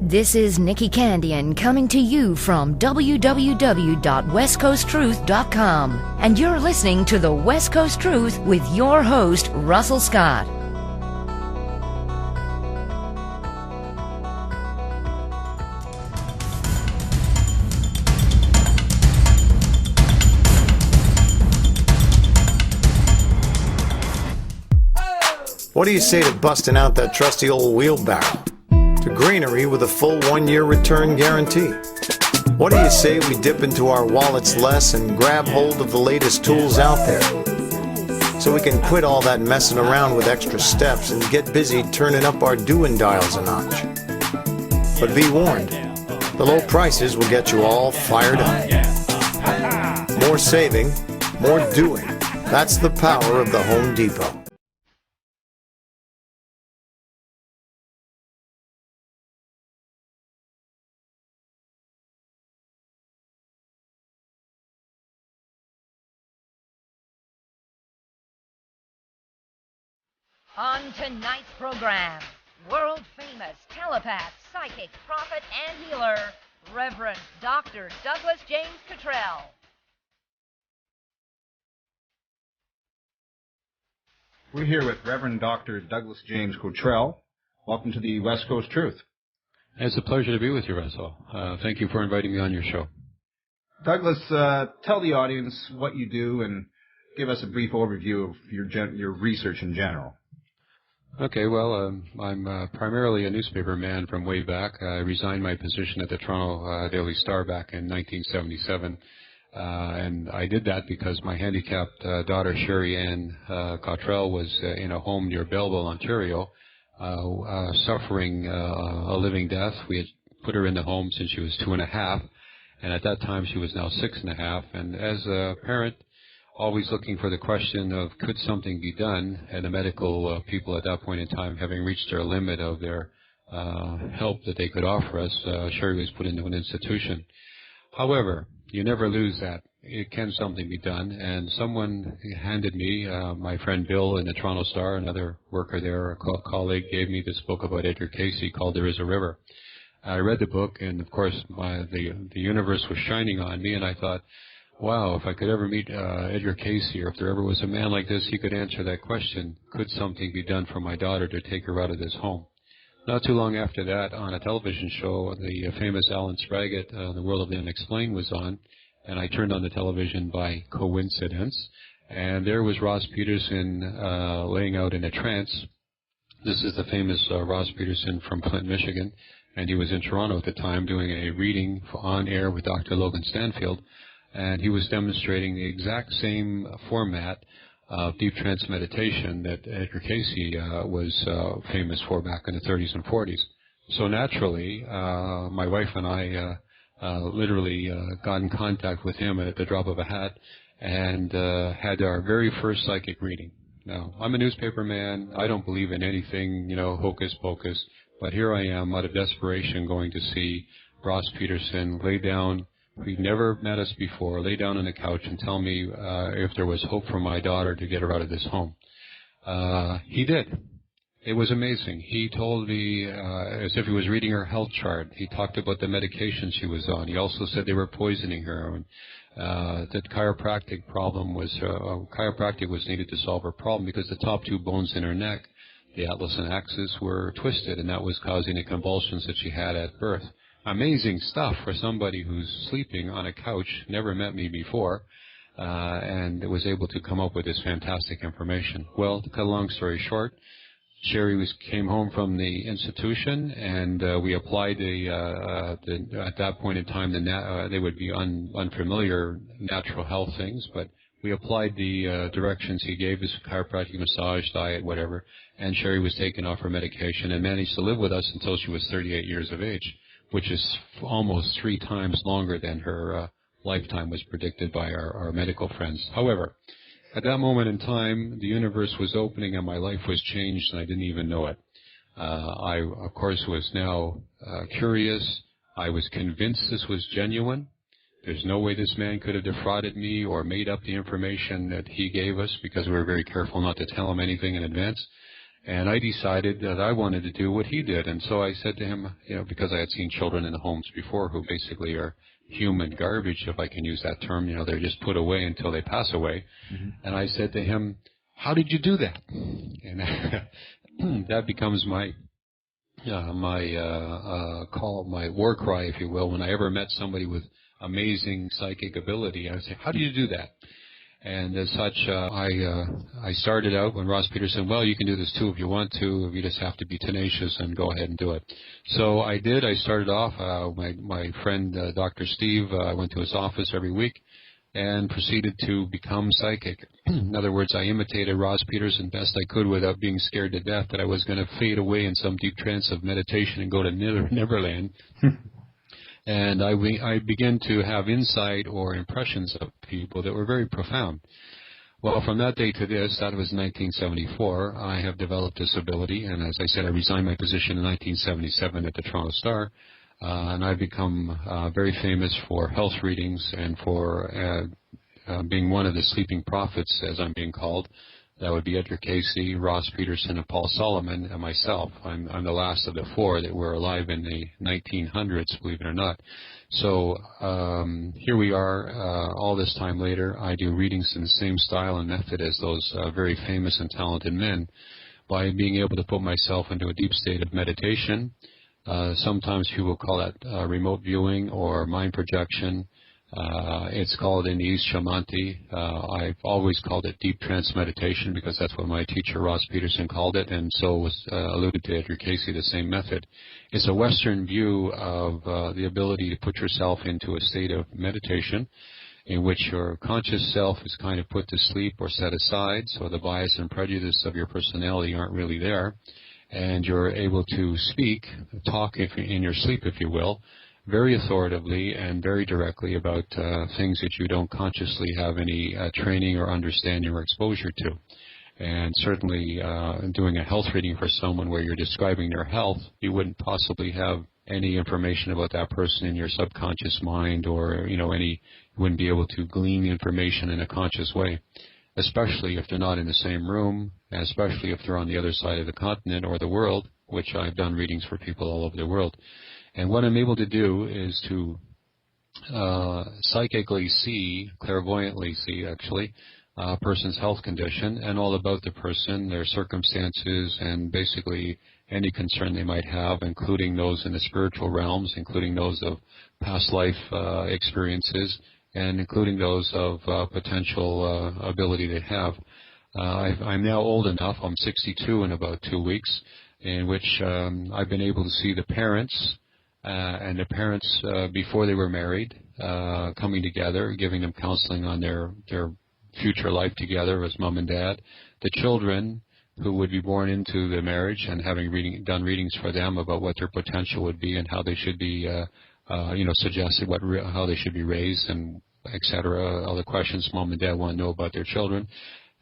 This is Nikki Candian coming to you from www.westcoasttruth.com, and you're listening to the West Coast Truth with your host, Russell Scott. What do you say to busting out that trusty old wheelbarrow? To greenery with a full 1-year return guarantee. What do you say we dip into our wallets less and grab hold of the latest tools out there? So we can quit all that messing around with extra steps and get busy turning up our doing dials a notch. But be warned, the low prices will get you all fired up. More saving, more doing. That's the power of the Home Depot. On tonight's program, world-famous telepath, psychic, prophet, and healer, Reverend Dr. Douglas James Cottrell. We're here with Reverend Dr. Douglas James Cottrell. Welcome to the West Coast Truth. It's a pleasure to be with you, Russell. Thank you for inviting me on your show. Douglas, tell the audience what you do and give us a brief overview of your research in general. Okay, well, I'm primarily a newspaper man from way back. I resigned my position at the Toronto Daily Star back in 1977, and I did that because my handicapped daughter, Sherry Ann Cottrell, was in a home near Belleville, Ontario, suffering a living death. We had put her in the home since she was 2.5, and at that time she was now 6.5, and as a parent, always looking for the question of could something be done, and the medical people at that point in time having reached their limit of their help that they could offer us, Sherry was put into an institution. However, you never lose that. Can something be done? And someone handed me, my friend Bill in the Toronto Star, another worker there, a colleague, gave me this book about Edgar Cayce called There Is a River. I read the book, and of course the universe was shining on me, and I thought, wow, if I could ever meet Edgar Cayce, or if there ever was a man like this, he could answer that question. Could something be done for my daughter to take her out of this home? Not too long after that, on a television show, the famous Alan Spraggett, The World of the Unexplained, was on, and I turned on the television by coincidence, and there was Ross Peterson laying out in a trance. This is the famous Ross Peterson from Flint, Michigan, and he was in Toronto at the time doing a reading on air with Dr. Logan Stanfield, and he was demonstrating the exact same format of Deep Trance Meditation that Edgar Cayce was famous for back in the 30s and 40s. So naturally, my wife and I literally got in contact with him at the drop of a hat and had our very first psychic reading. Now, I'm a newspaper man. I don't believe in anything, hocus pocus, but here I am out of desperation going to see Ross Peterson lay down. He'd never met us before, lay down on the couch and tell me if there was hope for my daughter to get her out of this home. He did. It was amazing. He told me as if he was reading her health chart. He talked about the medication she was on. He also said they were poisoning her, and that chiropractic was needed to solve her problem because the top two bones in her neck, the atlas and axis, were twisted, and that was causing the convulsions that she had at birth. Amazing stuff for somebody who's sleeping on a couch, never met me before, and was able to come up with this fantastic information. Well, to cut a long story short, Sherry came home from the institution, and we applied at that point in time, they would be unfamiliar natural health things, but we applied the directions he gave us, chiropractic, massage, diet, whatever, and Sherry was taken off her medication and managed to live with us until she was 38 years of age, which is almost 3 times longer than her lifetime was predicted by our medical friends. However, at that moment in time, the universe was opening and my life was changed, and I didn't even know it. I, of course, was now curious. I was convinced this was genuine. There's no way this man could have defrauded me or made up the information that he gave us, because we were very careful not to tell him anything in advance. And I decided that I wanted to do what he did. And so I said to him, because I had seen children in the homes before who basically are human garbage, if I can use that term, they're just put away until they pass away. Mm-hmm. And I said to him, how did you do that? And that becomes my war cry, if you will. When I ever met somebody with amazing psychic ability, I would say, how do you do that? And as such, I started out when Ross Peterson, well, you can do this too if you want to. You just have to be tenacious and go ahead and do it. So I did. I started off. My friend, Dr. Steve, I went to his office every week and proceeded to become psychic. In other words, I imitated Ross Peterson best I could without being scared to death that I was going to fade away in some deep trance of meditation and go to Neverland. And I began to have insight or impressions of people that were very profound. Well, from that day to this, that was 1974, I have developed this ability. And as I said, I resigned my position in 1977 at the Toronto Star. And I've become very famous for health readings and for being one of the sleeping prophets, as I'm being called. That would be Edgar Cayce, Ross Peterson, and Paul Solomon, and myself. I'm the last of the four that were alive in the 1900s, believe it or not. So here we are, all this time later. I do readings in the same style and method as those very famous and talented men by being able to put myself into a deep state of meditation. Sometimes people call that remote viewing or mind projection. It's called in the East Shamanti. I've always called it Deep Trance Meditation because that's what my teacher Ross Peterson called it, and so was alluded to Edgar Cayce, the same method. It's a Western view of the ability to put yourself into a state of meditation in which your conscious self is kind of put to sleep or set aside, so the bias and prejudice of your personality aren't really there, and you're able to talk in your sleep, if you will, very authoritatively and very directly about things that you don't consciously have any training or understanding or exposure to. And certainly doing a health reading for someone where you're describing their health, you wouldn't possibly have any information about that person in your subconscious mind or, you wouldn't be able to glean the information in a conscious way, especially if they're not in the same room, and especially if they're on the other side of the continent or the world, which I've done readings for people all over the world. And what I'm able to do is to psychically see, clairvoyantly see actually, a person's health condition and all about the person, their circumstances, and basically any concern they might have, including those in the spiritual realms, including those of past life experiences, and including those of potential ability they have. I'm now old enough, I'm 62 in about 2 weeks, in which I've been able to see the parents, and the parents before they were married, coming together, giving them counseling on their future life together as mom and dad. The children who would be born into the marriage and having done readings for them about what their potential would be and how they should be, suggested how they should be raised and etc. All the questions mom and dad want to know about their children.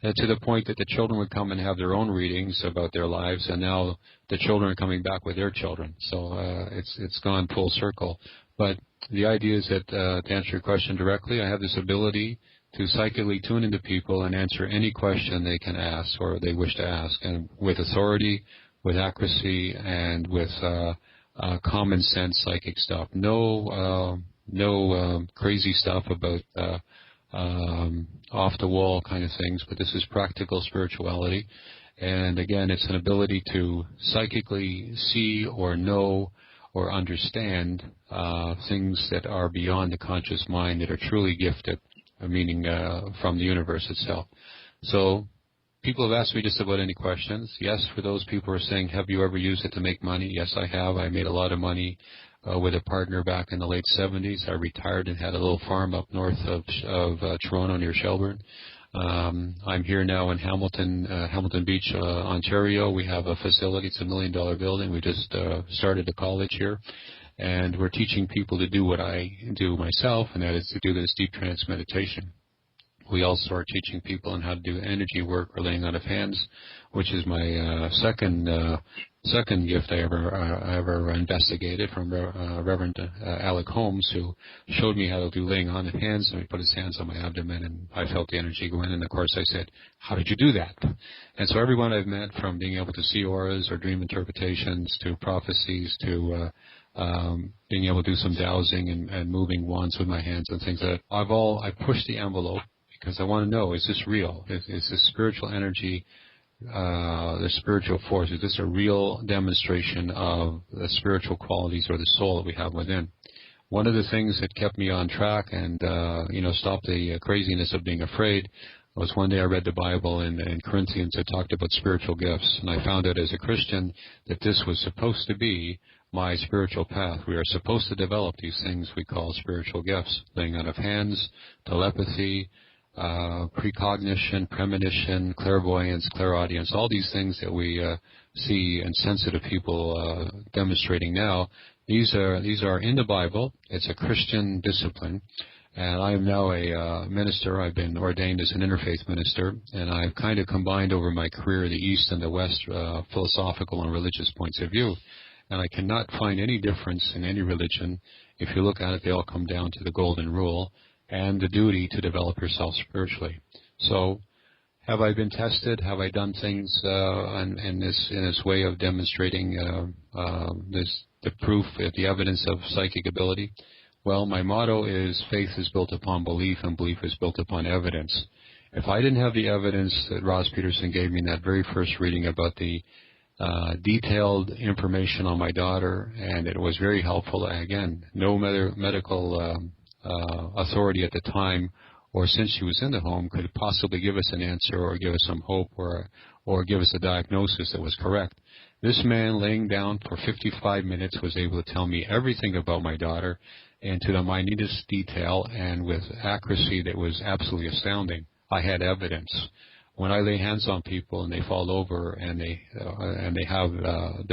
To the point that the children would come and have their own readings about their lives, and now the children are coming back with their children. So it's gone full circle. But the idea is that, to answer your question directly, I have this ability to psychically tune into people and answer any question they can ask or they wish to ask, and with authority, with accuracy, and with common sense psychic stuff. No crazy stuff about off-the-wall kind of things, but this is practical spirituality. And again, it's an ability to psychically see or know or understand things that are beyond the conscious mind that are truly gifted, meaning from the universe itself. So people have asked me just about any questions. Yes, for those people who are saying, have you ever used it to make money? Yes, I have. I made a lot of money with a partner back in the late 70s. I retired and had a little farm up north of Toronto near Shelburne. I'm here now in Hamilton Beach, Ontario. We have a facility. It's $1 million building. We just started a college here. And we're teaching people to do what I do myself, and that is to do this deep trance meditation. We also are teaching people on how to do energy work or laying on of hands, which is my second second gift I ever investigated from Reverend Alec Holmes, who showed me how to do laying on of hands, and he put his hands on my abdomen, and I felt the energy go in, and of course I said, how did you do that? And so everyone I've met, from being able to see auras or dream interpretations to prophecies to being able to do some dowsing and moving wands with my hands and things like that, I pushed the envelope because I want to know, is this real? Is this spiritual energy, the spiritual force, is this a real demonstration of the spiritual qualities or the soul that we have within? One of the things that kept me on track and stopped the craziness of being afraid was one day I read the Bible in Corinthians that talked about spiritual gifts, and I found out as a Christian that this was supposed to be my spiritual path. We are supposed to develop these things we call spiritual gifts: laying on of hands, telepathy, precognition, premonition, clairvoyance, clairaudience, all these things that we see and sensitive people demonstrating now. These are in the Bible. It's a Christian discipline. And I am now a minister. I've been ordained as an interfaith minister, and I've kind of combined over my career the East and the West philosophical and religious points of view. And I cannot find any difference in any religion. If you look at it, they all come down to the golden rule and the duty to develop yourself spiritually. So, have I been tested? Have I done things in this way of demonstrating the proof, the evidence of psychic ability? Well, my motto is faith is built upon belief, and belief is built upon evidence. If I didn't have the evidence that Ross Peterson gave me in that very first reading about the detailed information on my daughter, and it was very helpful. Again, no medical authority at the time or since she was in the home could possibly give us an answer or give us some hope or give us a diagnosis that was correct. This man, laying down for 55 minutes, was able to tell me everything about my daughter, and to the minutest detail, and with accuracy that was absolutely astounding. I had evidence. When I lay hands on people and they fall over and they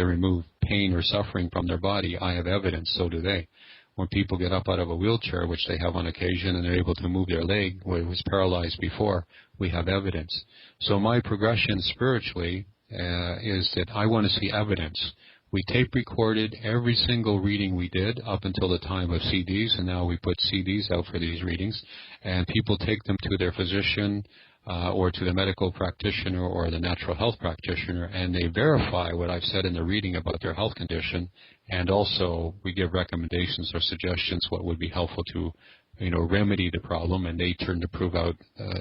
remove pain or suffering from their body, I have evidence. So do they. When people get up out of a wheelchair, which they have on occasion, and they're able to move their leg where it was paralyzed before, we have evidence. So my progression spiritually is that I want to see evidence. We tape recorded every single reading we did up until the time of CDs, and now we put CDs out for these readings, and people take them to their physician or to the medical practitioner or the natural health practitioner, and they verify what I've said in the reading about their health condition, and also we give recommendations or suggestions what would be helpful to remedy the problem, and they turn to prove out,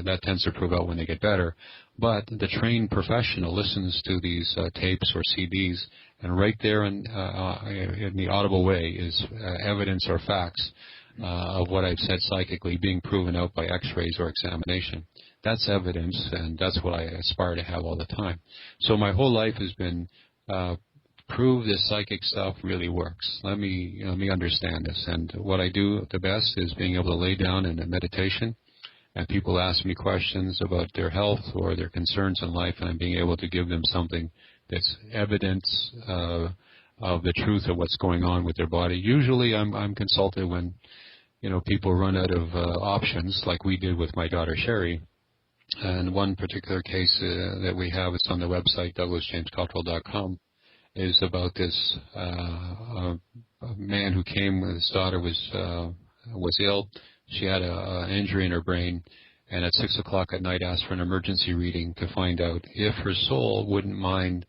that tends to prove out when they get better. But the trained professional listens to these tapes or CDs, and right there in the audible way is evidence or facts of what I've said psychically being proven out by x-rays or examination. That's evidence, and that's what I aspire to have all the time. So my whole life has been prove this psychic stuff really works. Let me understand this. And what I do the best is being able to lay down in a meditation, and people ask me questions about their health or their concerns in life, and I'm being able to give them something that's evidence of the truth of what's going on with their body. Usually I'm consulted when people run out of options, like we did with my daughter Sherry. And one particular case that we have, it's on the website douglasjamescottrell.com, is about this man who came. His daughter was ill. She had an injury in her brain, and at 6 o'clock at night asked for an emergency reading to find out if her soul wouldn't mind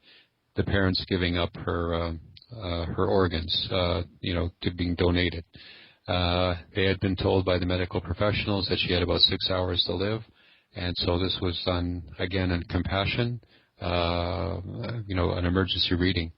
the parents giving up her organs, to being donated. They had been told by the medical professionals that she had about 6 hours to live, and so this was done again in compassion, an emergency reading.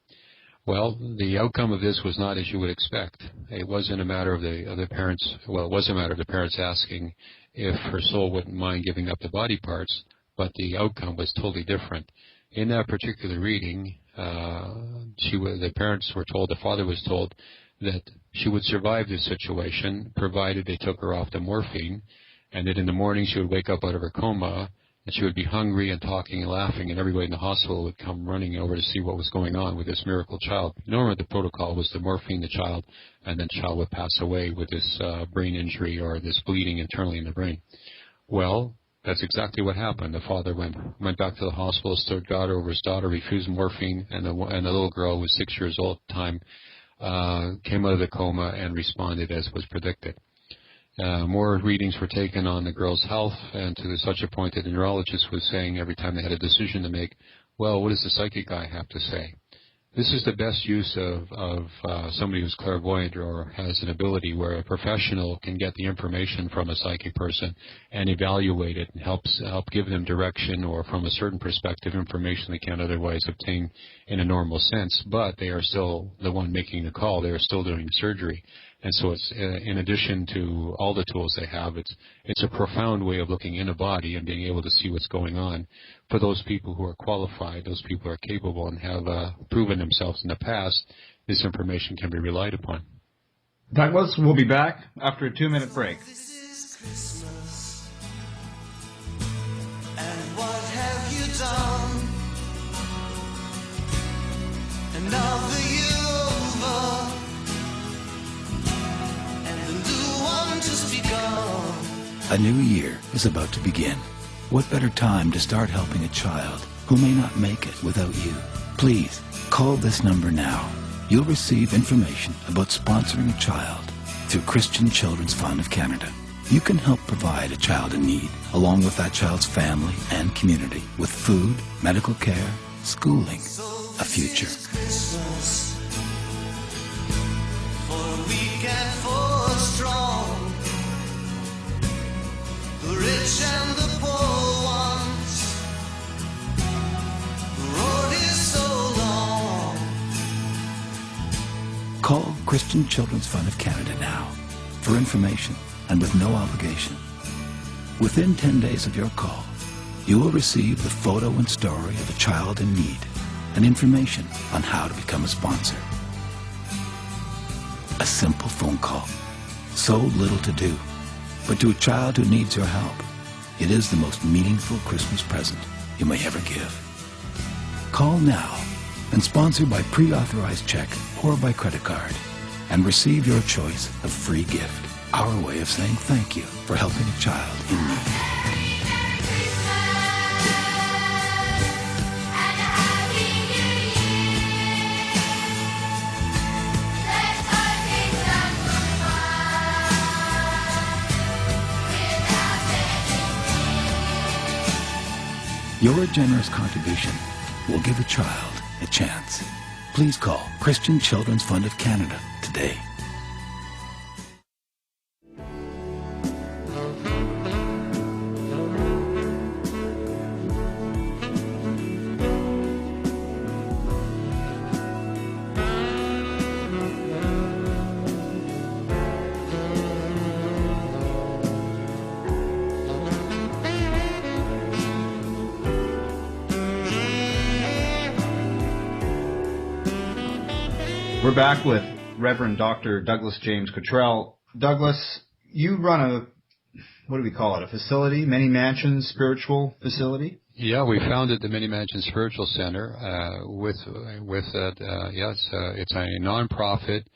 Well, the outcome of this was not as you would expect. It wasn't a matter of the parents. Well, it was a matter of the parents asking if her soul wouldn't mind giving up the body parts, but the outcome was totally different. In that particular reading, the parents were told, the father was told, that she would survive this situation provided they took her off the morphine, and that in the morning she would wake up out of her coma, and she would be hungry and talking and laughing, and everybody in the hospital would come running over to see what was going on with this miracle child. Normally the protocol was to morphine the child, and then the child would pass away with this brain injury or this bleeding internally in the brain. Well, That's exactly what happened. The father went back to the hospital, stood guard over his daughter, refused morphine, and the little girl was 6 years old at the time, came out of the coma and responded as was predicted. More readings were taken on the girl's health, and to such a point that the neurologist was saying every time they had a decision to make, well, what does the psychic guy have to say? This is the best use of somebody who's clairvoyant or has an ability where a professional can get the information from a psychic person and evaluate it and help give them direction or from a certain perspective information they can't otherwise obtain in a normal sense, but they are still the one making the call. They are still doing surgery. And so it's, in addition to all the tools they have, it's a profound way of looking in a body and being able to see what's going on. For those people who are qualified, those people who are capable and have proven themselves in the past, this information can be relied upon. Douglas, we'll be back after a 2-minute break. This is Christmas, and what have you done? Another year over, and the new one just begun. A new year is about to begin. What better time to start helping a child who may not make it without you? Please, call this number now. You'll receive information about sponsoring a child through Christian Children's Fund of Canada. You can help provide a child in need, along with that child's family and community, with food, medical care, schooling, a future. Christmas, for a weak and for a strong, the rich and the poor ones, the road is so long. Call Christian Children's Fund of Canada now for information and with no obligation. Within 10 days of your call, you will receive the photo and story of a child in need and information on how to become a sponsor. A simple phone call. So little to do, but to a child who needs your help, it is the most meaningful Christmas present you may ever give. Call now and sponsor by pre-authorized check or by credit card and receive your choice of free gift. Our way of saying thank you for helping a child in need. Your generous contribution will give a child a chance. Please call Christian Children's Fund of Canada today. We're back with Reverend Dr. Douglas James Cottrell. Douglas, you run a, what do we call it, a facility, Many Mansions Spiritual Facility? Yeah, we founded the Many Mansions Spiritual Center it's a non-profit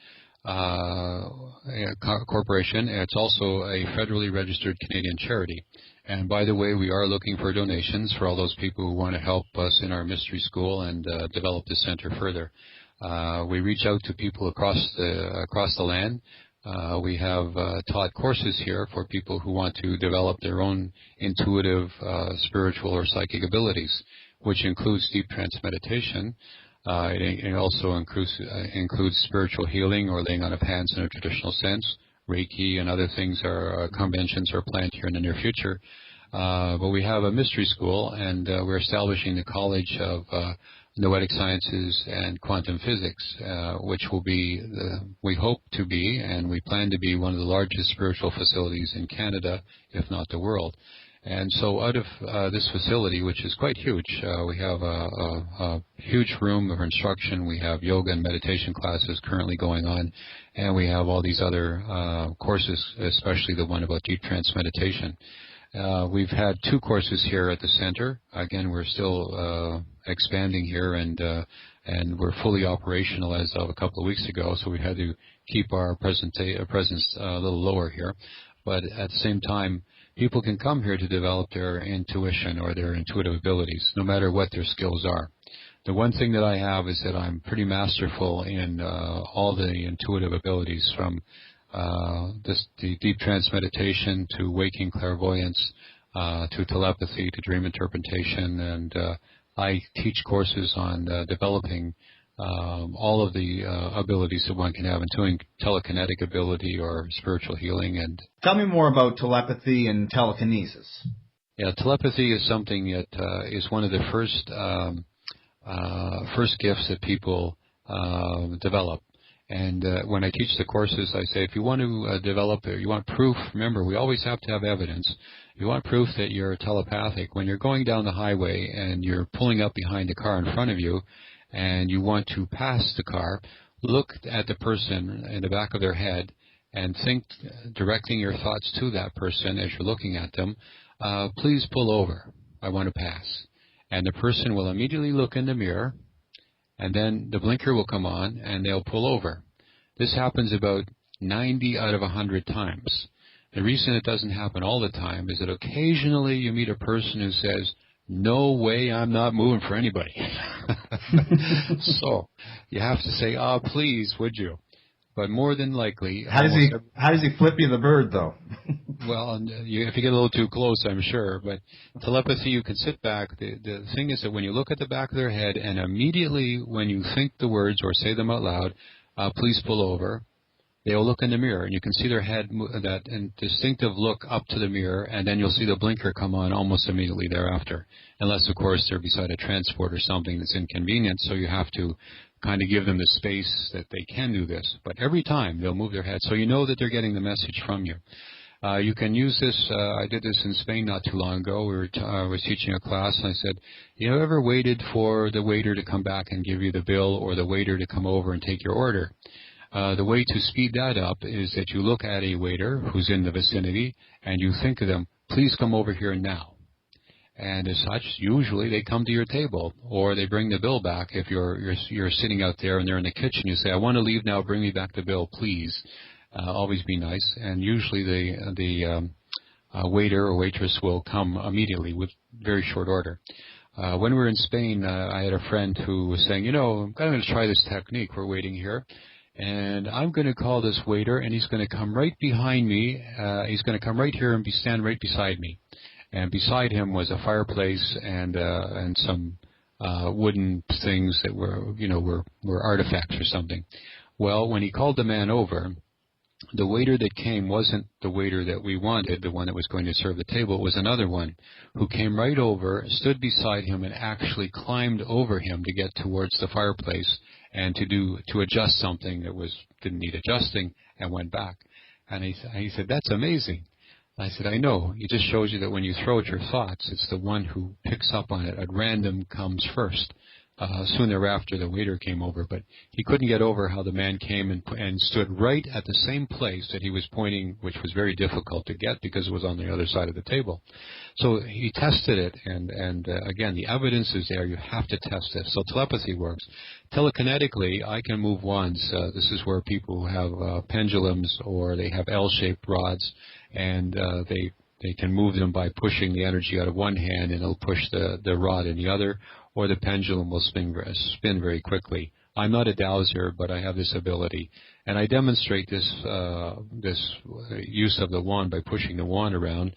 corporation. It's also a federally registered Canadian charity. And by the way, we are looking for donations for all those people who want to help us in our mystery school and develop the center further. We reach out to people across the land. We have taught courses here for people who want to develop their own intuitive, spiritual or psychic abilities, which includes Deep Trance Meditation. It also includes spiritual healing or laying on of hands in a traditional sense. Reiki and other things conventions are planned here in the near future. But we have a mystery school, and we're establishing the College of Noetic Sciences and Quantum Physics, which will be, we hope to be, and we plan to be one of the largest spiritual facilities in Canada, if not the world. And so out of this facility, which is quite huge, we have a huge room of instruction. We have yoga and meditation classes currently going on, and we have all these other courses, especially the one about Deep Trance Meditation. We've had 2 courses here at the center. Again, we're still expanding here, and we're fully operational as of a couple of weeks ago, so we had to keep our presence a little lower here. But at the same time, people can come here to develop their intuition or their intuitive abilities, no matter what their skills are. The one thing that I have is that I'm pretty masterful in all the intuitive abilities, from the Deep Trance Meditation to waking clairvoyance to telepathy to dream interpretation, and I teach courses on developing all of the abilities that one can have, including telekinetic ability or spiritual healing. And tell me more about telepathy and telekinesis. Yeah, telepathy is something that is one of the first gifts that people develop. And when I teach the courses, I say, if you want to develop it, you want proof, remember, we always have to have evidence. You want proof that you're telepathic. When you're going down the highway and you're pulling up behind the car in front of you and you want to pass the car, look at the person in the back of their head and think, directing your thoughts to that person as you're looking at them, please pull over. I want to pass. And the person will immediately look in the mirror, and then the blinker will come on, and they'll pull over. This happens about 90 out of 100 times. The reason it doesn't happen all the time is that occasionally you meet a person who says, no way, I'm not moving for anybody. So you have to say, please, would you? But more than likely... How does he flip you the bird, though? Well, if you get a little too close, I'm sure. But telepathy, you can sit back. The thing is that when you look at the back of their head, and immediately when you think the words or say them out loud, please pull over, they'll look in the mirror, and you can see their head, that distinctive look up to the mirror, and then you'll see the blinker come on almost immediately thereafter. Unless, of course, they're beside a transport or something that's inconvenient, so you have to kind of give them the space that they can do this. But every time they'll move their head, so you know that they're getting the message from you. You can use this. I did this in Spain not too long ago. I was teaching a class, and I said, you ever waited for the waiter to come back and give you the bill, or the waiter to come over and take your order? The way to speed that up is that you look at a waiter who's in the vicinity, and you think of them, please come over here now. And as such, usually they come to your table, or they bring the bill back. If you're sitting out there and they're in the kitchen, you say, I want to leave now, bring me back the bill, please. Always be nice. And usually the waiter or waitress will come immediately with very short order. When we were in Spain, I had a friend who was saying, I'm going to try this technique. We're waiting here. And I'm going to call this waiter, and he's going to come right behind me. He's going to come right here and stand right beside me. And beside him was a fireplace and some wooden things that were artifacts or something. Well, when he called the man over, the waiter that came wasn't the waiter that we wanted, the one that was going to serve the table. It was another one who came right over, stood beside him, and actually climbed over him to get towards the fireplace and to adjust something that didn't need adjusting, and went back. And he said, that's amazing. I said, I know. It just shows you that when you throw out your thoughts, it's the one who picks up on it at random comes first. Soon thereafter, the waiter came over, but he couldn't get over how the man came and stood right at the same place that he was pointing, which was very difficult to get because it was on the other side of the table. So he tested it, and again, the evidence is there. You have to test this. So telepathy works. Telekinetically, I can move wands. This is where people have pendulums, or they have L-shaped rods, and they can move them by pushing the energy out of one hand, and it'll push the rod in the other, or the pendulum will spin very quickly. I'm not a dowser, but I have this ability. And I demonstrate this use of the wand by pushing the wand around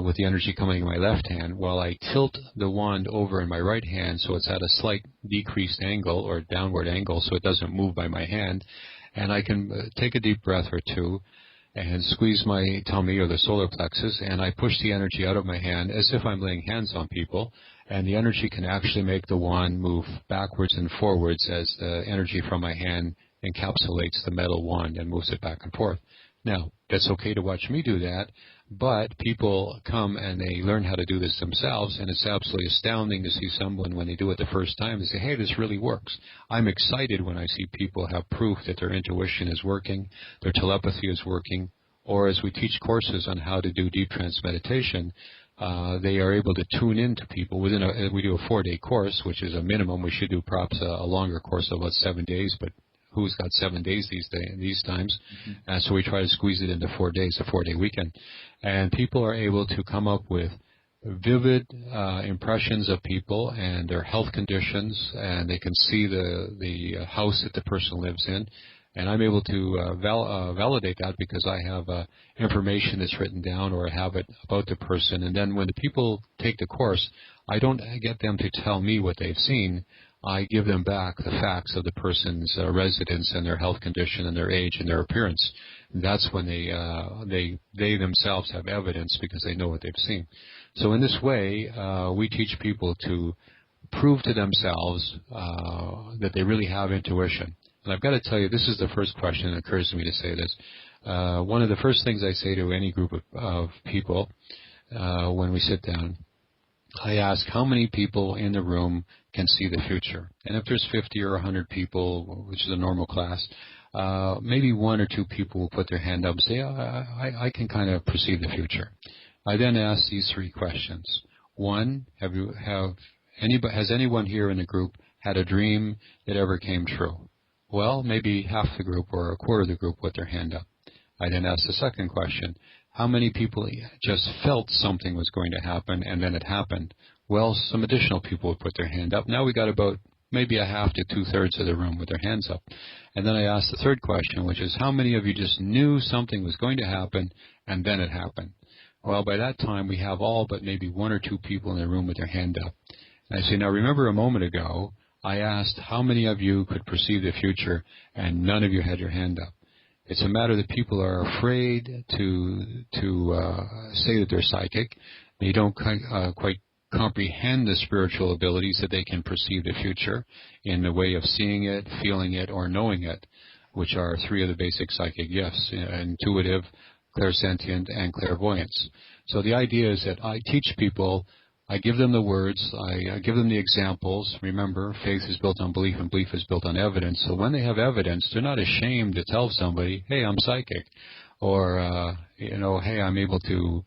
with the energy coming in my left hand, while I tilt the wand over in my right hand so it's at a slight decreased angle or downward angle so it doesn't move by my hand. And I can take a deep breath or two and squeeze my tummy or the solar plexus, and I push the energy out of my hand as if I'm laying hands on people, and the energy can actually make the wand move backwards and forwards as the energy from my hand encapsulates the metal wand and moves it back and forth. Now, that's okay to watch me do that, but people come and they learn how to do this themselves, and it's absolutely astounding to see someone, when they do it the first time, they say, hey, this really works. I'm excited when I see people have proof that their intuition is working, their telepathy is working, or as we teach courses on how to do deep trance meditation, they are able to tune into people. We do a 4-day course, which is a minimum. We should do perhaps a longer course of about 7 days, but who's got 7 days these times. And so we try to squeeze it into 4 days, a 4-day weekend. And people are able to come up with vivid impressions of people and their health conditions, and they can see the house that the person lives in. And I'm able to validate that because I have information that's written down, or I have it about the person. And then when the people take the course, I don't get them to tell me what they've seen. I give them back the facts of the person's residence and their health condition and their age and their appearance. And that's when they themselves have evidence because they know what they've seen. So in this way, we teach people to prove to themselves that they really have intuition. And I've got to tell you, this is the first question that occurs to me to say this. One of the first things I say to any group of people when we sit down, I ask how many people in the room can see the future. And if there's 50 or 100 people, which is a normal class, maybe 1 or 2 people will put their hand up and say, I can kind of perceive the future. I then ask these 3 questions. 1, has anyone here in the group had a dream that ever came true? Well, maybe half the group or a quarter of the group put their hand up. I then asked the second question, how many people just felt something was going to happen and then it happened? Well, some additional people would put their hand up. Now we got about maybe a half to 2/3 of the room with their hands up. And then I asked the third question, which is how many of you just knew something was going to happen and then it happened? Well, by that time we have all but maybe 1 or 2 people in the room with their hand up. And I say, now remember a moment ago, I asked how many of you could perceive the future, and none of you had your hand up. It's a matter that people are afraid to say that they're psychic. They don't quite comprehend the spiritual abilities that they can perceive the future in the way of seeing it, feeling it, or knowing it, which are 3 of the basic psychic gifts, intuitive, clairsentient, and clairvoyance. So the idea is that I teach people, I give them the words, I give them the examples. Remember, faith is built on belief and belief is built on evidence. So when they have evidence, they're not ashamed to tell somebody, hey, I'm psychic, or, hey, I'm able to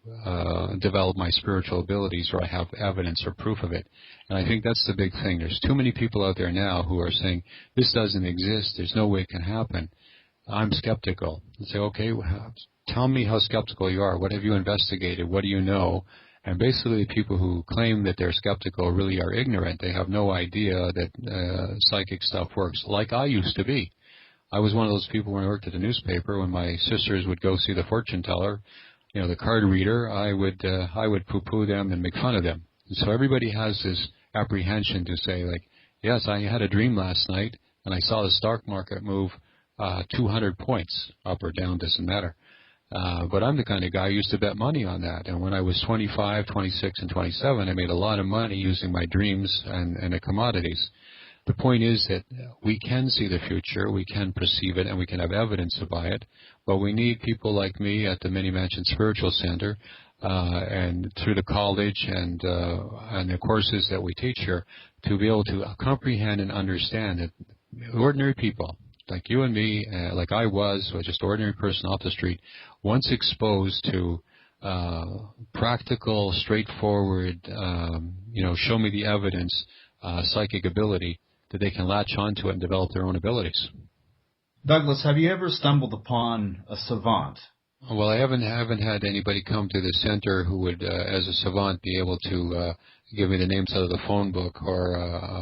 develop my spiritual abilities, or I have evidence or proof of it. And I think that's the big thing. There's too many people out there now who are saying, this doesn't exist, there's no way it can happen. I'm skeptical. I say, okay, well, tell me how skeptical you are. What have you investigated? What do you know? And basically people who claim that they're skeptical really are ignorant. They have no idea that psychic stuff works, like I used to be. I was one of those people when I worked at the newspaper, when my sisters would go see the fortune teller, the card reader, I would poo-poo them and make fun of them. And so everybody has this apprehension to say, like, yes, I had a dream last night, and I saw the stock market move 200 points, up or down, doesn't matter. But I'm the kind of guy who used to bet money on that. And when I was 25, 26, and 27, I made a lot of money using my dreams and the commodities. The point is that we can see the future, we can perceive it, and we can have evidence about it. But we need people like me at the Many Mansion Spiritual Center and through the college and the courses that we teach here to be able to comprehend and understand that ordinary people, like you and me, like I was just an ordinary person off the street, once exposed to practical, straightforward, show me the evidence, psychic ability, that they can latch onto it and develop their own abilities. Douglas, have you ever stumbled upon a savant? Well, I haven't had anybody come to the center who would, as a savant, be able to give me the names out of the phone book,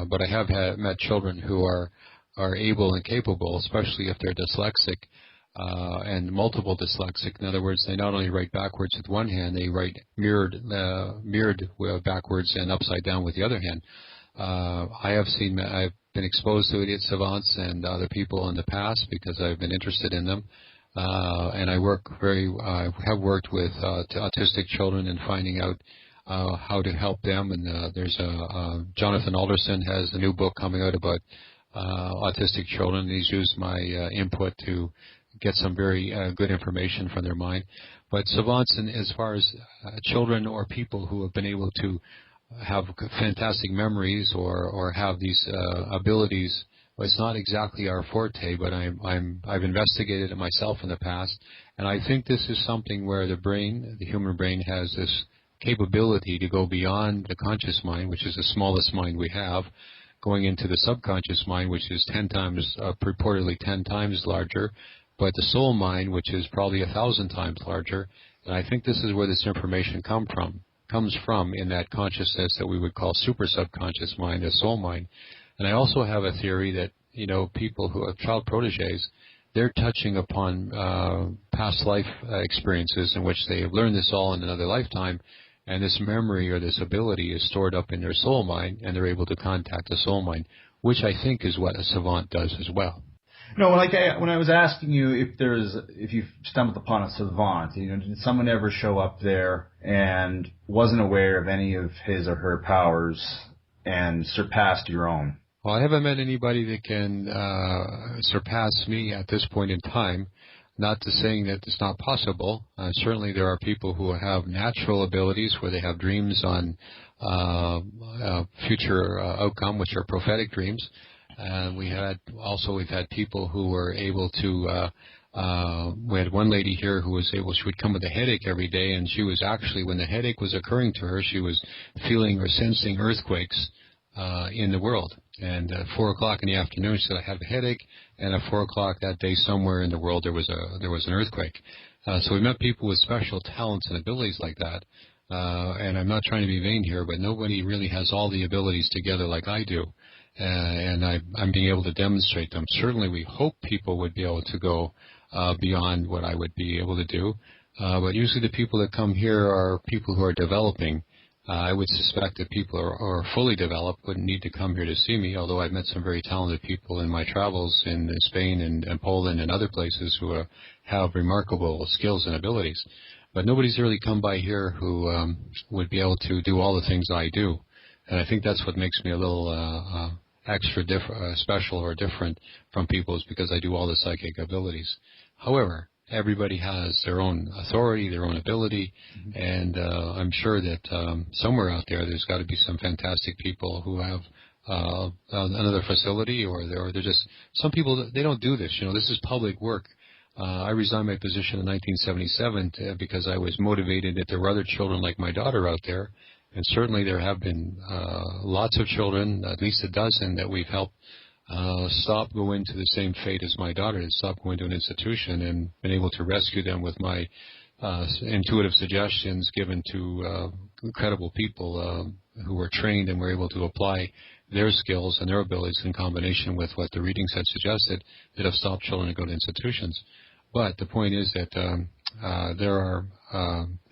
but I have met children who are able and capable, especially if they're dyslexic and multiple dyslexic. In other words, they not only write backwards with one hand, they write mirrored backwards and upside down with the other hand. I've been exposed to idiot savants and other people in the past because I've been interested in them. And I have worked with autistic children and finding out how to help them. And there's Jonathan Alderson has a new book coming out about autistic children. He's used my input to get some very good information from their mind. But savants, as far as children or people who have been able to have fantastic memories or have these abilities, well, it's not exactly our forte, but I've investigated it myself in the past, and I think this is something where the human brain has this capability to go beyond the conscious mind, which is the smallest mind we have, going into the subconscious mind, which is 10 times, purportedly 10 times larger, but the soul mind, which is probably 1,000 times larger. And I think this is where this information comes from in that consciousness that we would call super subconscious mind, the soul mind. And I also have a theory that, people who have child proteges, they're touching upon past life experiences in which they have learned this all in another lifetime, and this memory or this ability is stored up in their soul mind, and they're able to contact the soul mind, which I think is what a savant does as well. No, when I was asking you if you stumbled upon a savant, did someone ever show up there and wasn't aware of any of his or her powers and surpassed your own? Well, I haven't met anybody that can surpass me at this point in time. Not to saying that it's not possible. Certainly there are people who have natural abilities where they have dreams on future outcome, which are prophetic dreams. We've had people who were able to, we had one lady here who was able, she would come with a headache every day, and she was actually, when the headache was occurring to her, she was feeling or sensing earthquakes in the world. And at 4 o'clock in the afternoon, she said, I have a headache, and at 4 o'clock that day somewhere in the world there was an earthquake. So we met people with special talents and abilities like that. And I'm not trying to be vain here, but nobody really has all the abilities together like I do. And I'm being able to demonstrate them. Certainly we hope people would be able to go beyond what I would be able to do. But usually the people that come here are people who are developing. I would suspect that people who are fully developed wouldn't need to come here to see me, although I've met some very talented people in my travels in Spain and Poland and other places who have remarkable skills and abilities. But nobody's really come by here who would be able to do all the things I do. And I think that's what makes me a little extra special or different from people, is because I do all the psychic abilities. However, everybody has their own authority, their own ability, and I'm sure that somewhere out there's got to be some fantastic people who have another facility, or they're just, some people, they don't do this. This is public work. I resigned my position in 1977 because I was motivated that there were other children like my daughter out there, and certainly there have been lots of children, at least a dozen, that we've helped stop going to the same fate as my daughter did, stop going to an institution, and been able to rescue them with my intuitive suggestions given to credible people who were trained and were able to apply their skills and their abilities in combination with what the readings had suggested, that have stopped children to go to institutions. But the point is that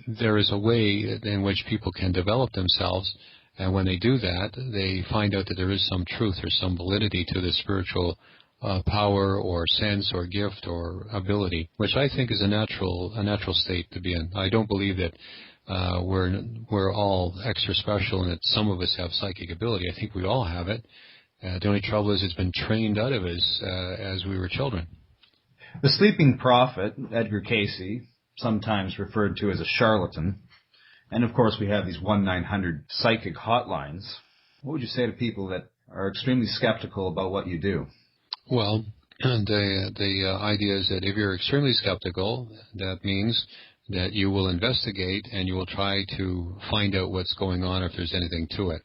there is a way in which people can develop themselves. And when they do that, they find out that there is some truth or some validity to the spiritual power or sense or gift or ability, which I think is a natural state to be in. I don't believe that we're all extra special and that some of us have psychic ability. I think we all have it. The only trouble is it's been trained out of us as we were children. The sleeping prophet, Edgar Cayce, sometimes referred to as a charlatan. And, of course, we have these 1-900 psychic hotlines. What would you say to people that are extremely skeptical about what you do? Well, the idea is that if you're extremely skeptical, that means that you will investigate and you will try to find out what's going on, or if there's anything to it.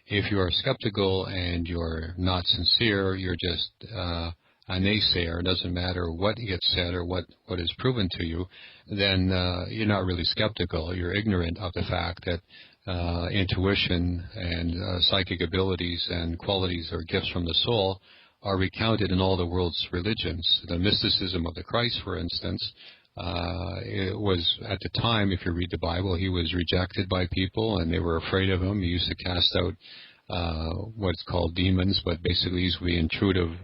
If you are skeptical and you're not sincere, you're just a naysayer, it doesn't matter what gets said or what is proven to you, then you're not really skeptical. You're ignorant of the fact that intuition and psychic abilities and qualities or gifts from the soul are recounted in all the world's religions. The mysticism of the Christ, for instance, it was, at the time, if you read the Bible, he was rejected by people and they were afraid of him. He used to cast out what's called demons, but basically these would be intruding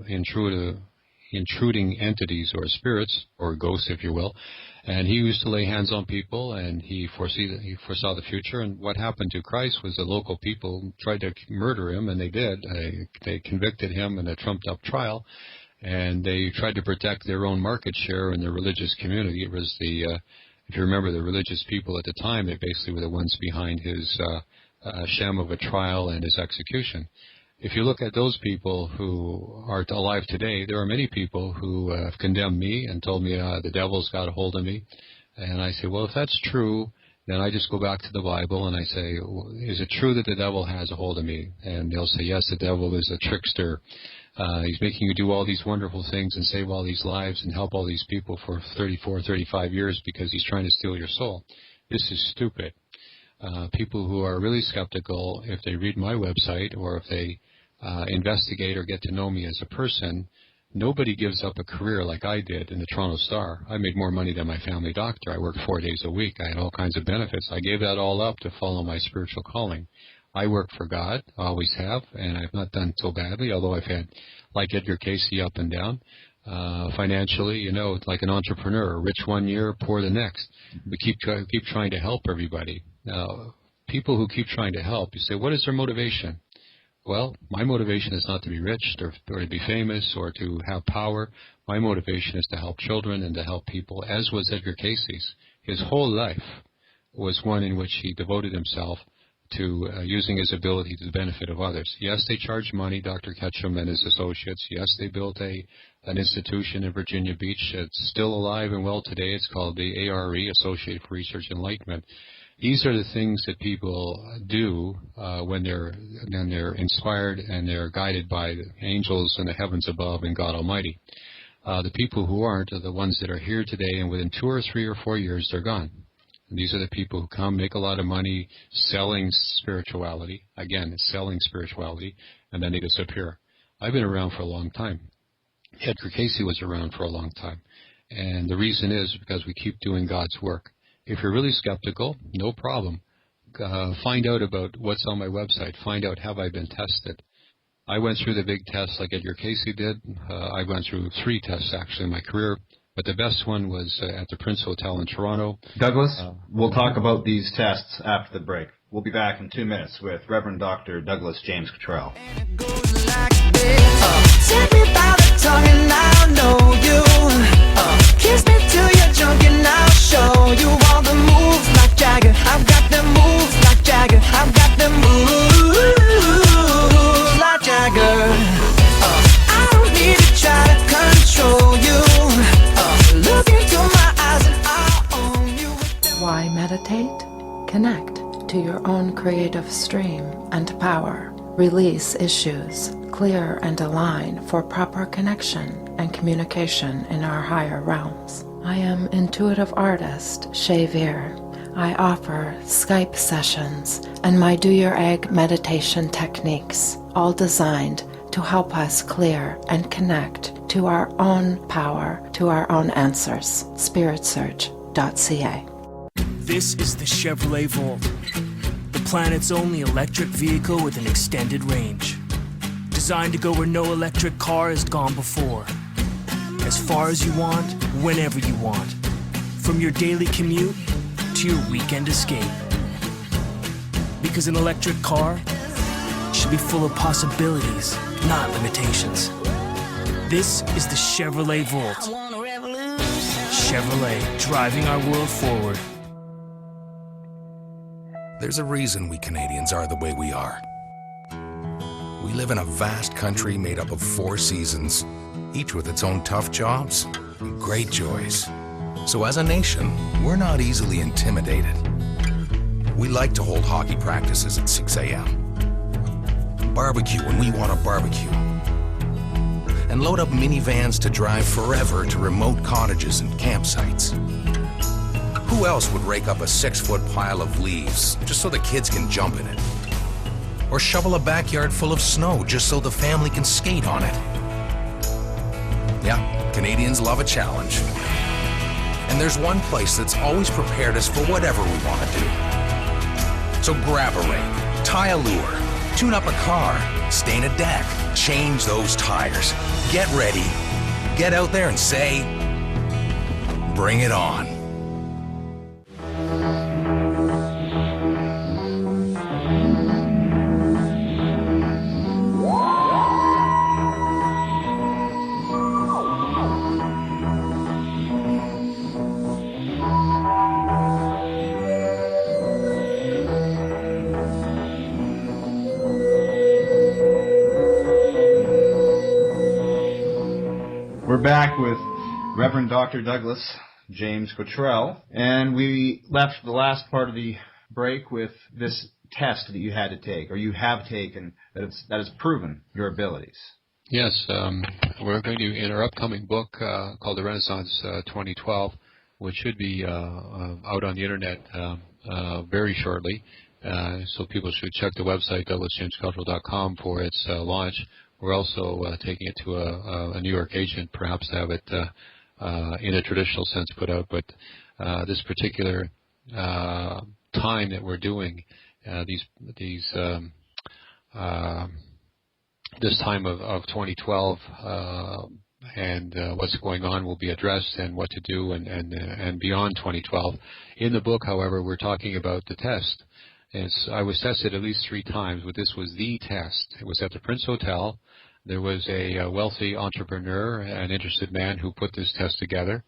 entities or spirits or ghosts, if you will. And he used to lay hands on people, and he foresaw the future. And what happened to Christ was the local people tried to murder him, and they did. They convicted him in a trumped-up trial, and they tried to protect their own market share in the religious community. It was if you remember, the religious people at the time, they basically were the ones behind his sham of a trial and his execution. If you look at those people who are alive today, there are many people who have condemned me and told me the devil's got a hold of me. And I say, well, if that's true, then I just go back to the Bible and I say, is it true that the devil has a hold of me? And they'll say, yes, the devil is a trickster. He's making you do all these wonderful things and save all these lives and help all these people for 34, 35 years because he's trying to steal your soul. This is stupid. People who are really skeptical, if they read my website or if they investigate or get to know me as a person, nobody gives up a career like I did in the Toronto Star. I made more money than my family doctor. I worked 4 days a week. I had all kinds of benefits. I gave that all up to follow my spiritual calling. I work for God, always have, and I've not done so badly, although I've had, like Edgar Cayce, up and down. Financially, you know, it's like an entrepreneur, rich one year, poor the next. We keep trying to help everybody. Now, people who keep trying to help, you say, what is their motivation? Well, my motivation is not to be rich or to be famous or to have power. My motivation is to help children and to help people, as was Edgar Cayce's. His whole life was one in which he devoted himself to using his ability to the benefit of others. Yes, they charged money, Dr. Ketchum and his associates. Yes, they built an institution in Virginia Beach. It's still alive and well today. It's called the ARE, Associated for Research and Enlightenment. These are the things that people do when they're inspired and they're guided by the angels in the heavens above and God Almighty. The people who aren't are the ones that are here today, and within 2 or 3 or 4 years, they're gone. And these are the people who come, make a lot of money selling spirituality. Again, selling spirituality, and then they disappear. I've been around for a long time. Edgar Cayce was around for a long time. And the reason is because we keep doing God's work. If you're really skeptical, no problem. Find out about what's on my website. Find out, have I been tested? I went through the big tests like Edgar Cayce did. I went through 3 tests, actually, in my career. But the best one was at the Prince Hotel in Toronto. Douglas, we'll talk about these tests after the break. We'll be back in 2 minutes with Reverend Dr. Douglas James Cottrell. Take me by the tongue and I'll know you. Kiss me till you're drunk and I'll show you all the moves like Jagger. I've got them moves like Jagger. I've got them moves like Jagger. I don't need to try to control you. Look into my eyes and I'll own you. Why meditate? Connect to your own creative stream and power. Release issues, clear and align for proper connection and communication in our higher realms. I am intuitive artist Shay Veer. I offer Skype sessions and my Do Your Egg meditation techniques, all designed to help us clear and connect to our own power, to our own answers. SpiritSearch.ca. This is the Chevrolet Volt, the planet's only electric vehicle with an extended range. Designed to go where no electric car has gone before. As far as you want, whenever you want. From your daily commute to your weekend escape. Because an electric car should be full of possibilities, not limitations. This is the Chevrolet Volt. Chevrolet, driving our world forward. There's a reason we Canadians are the way we are. We live in a vast country made up of 4 seasons, each with its own tough jobs and great joys. So as a nation, we're not easily intimidated. We like to hold hockey practices at 6 a.m. Barbecue when we want to barbecue. And load up minivans to drive forever to remote cottages and campsites. Who else would rake up a 6-foot pile of leaves just so the kids can jump in it? Or shovel a backyard full of snow just so the family can skate on it? Yeah, Canadians love a challenge. And there's one place that's always prepared us for whatever we want to do. So grab a rake, tie a lure, tune up a car, stain a deck, change those tires. Get ready, get out there and say, bring it on. We're back with Reverend Dr. Douglas James Cottrell, and we left the last part of the break with this test that you had to take, or you have taken, that has proven your abilities. Yes, we're going to, in our upcoming book called The Renaissance 2012, which should be out on the internet very shortly, so people should check the website, douglasjamescottrell.com, for its launch. We're also taking it to a New York agent, perhaps to have it in a traditional sense put out, but this particular time that we're doing this time of 2012 and what's going on will be addressed, and what to do and beyond 2012. In the book, however, we're talking about the test. I was tested at least 3 times, but this was the test. It was at the Prince Hotel. There was a wealthy entrepreneur, an interested man, who put this test together.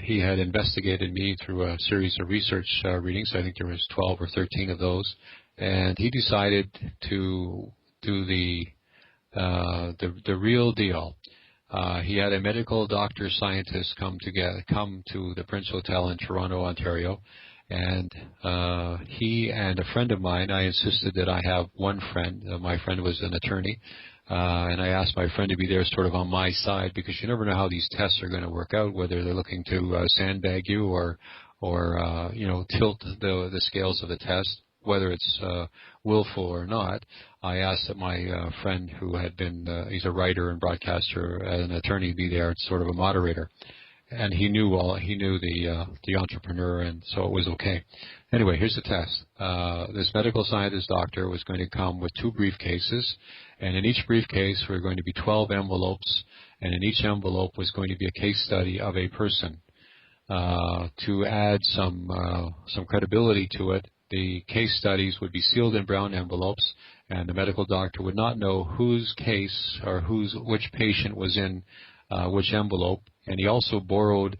He had investigated me through a series of research readings. I think there was 12 or 13 of those, and he decided to do the real deal. He had a medical doctor scientist come to the Prince Hotel in Toronto, Ontario, and he and a friend of mine, I insisted that I have one friend. My friend was an attorney, and I asked my friend to be there sort of on my side, because you never know how these tests are going to work out, whether they're looking to sandbag you or tilt the scales of the test, whether it's willful or not. I asked that my friend, who had been, he's a writer and broadcaster, an attorney, be there, sort of a moderator. And he knew the entrepreneur, and so it was okay. Anyway, here's the test. This medical scientist doctor was going to come with 2 briefcases, and in each briefcase were going to be 12 envelopes, and in each envelope was going to be a case study of a person. To add some credibility to it, the case studies would be sealed in brown envelopes, and the medical doctor would not know whose case or which patient was in which envelope. And he also borrowed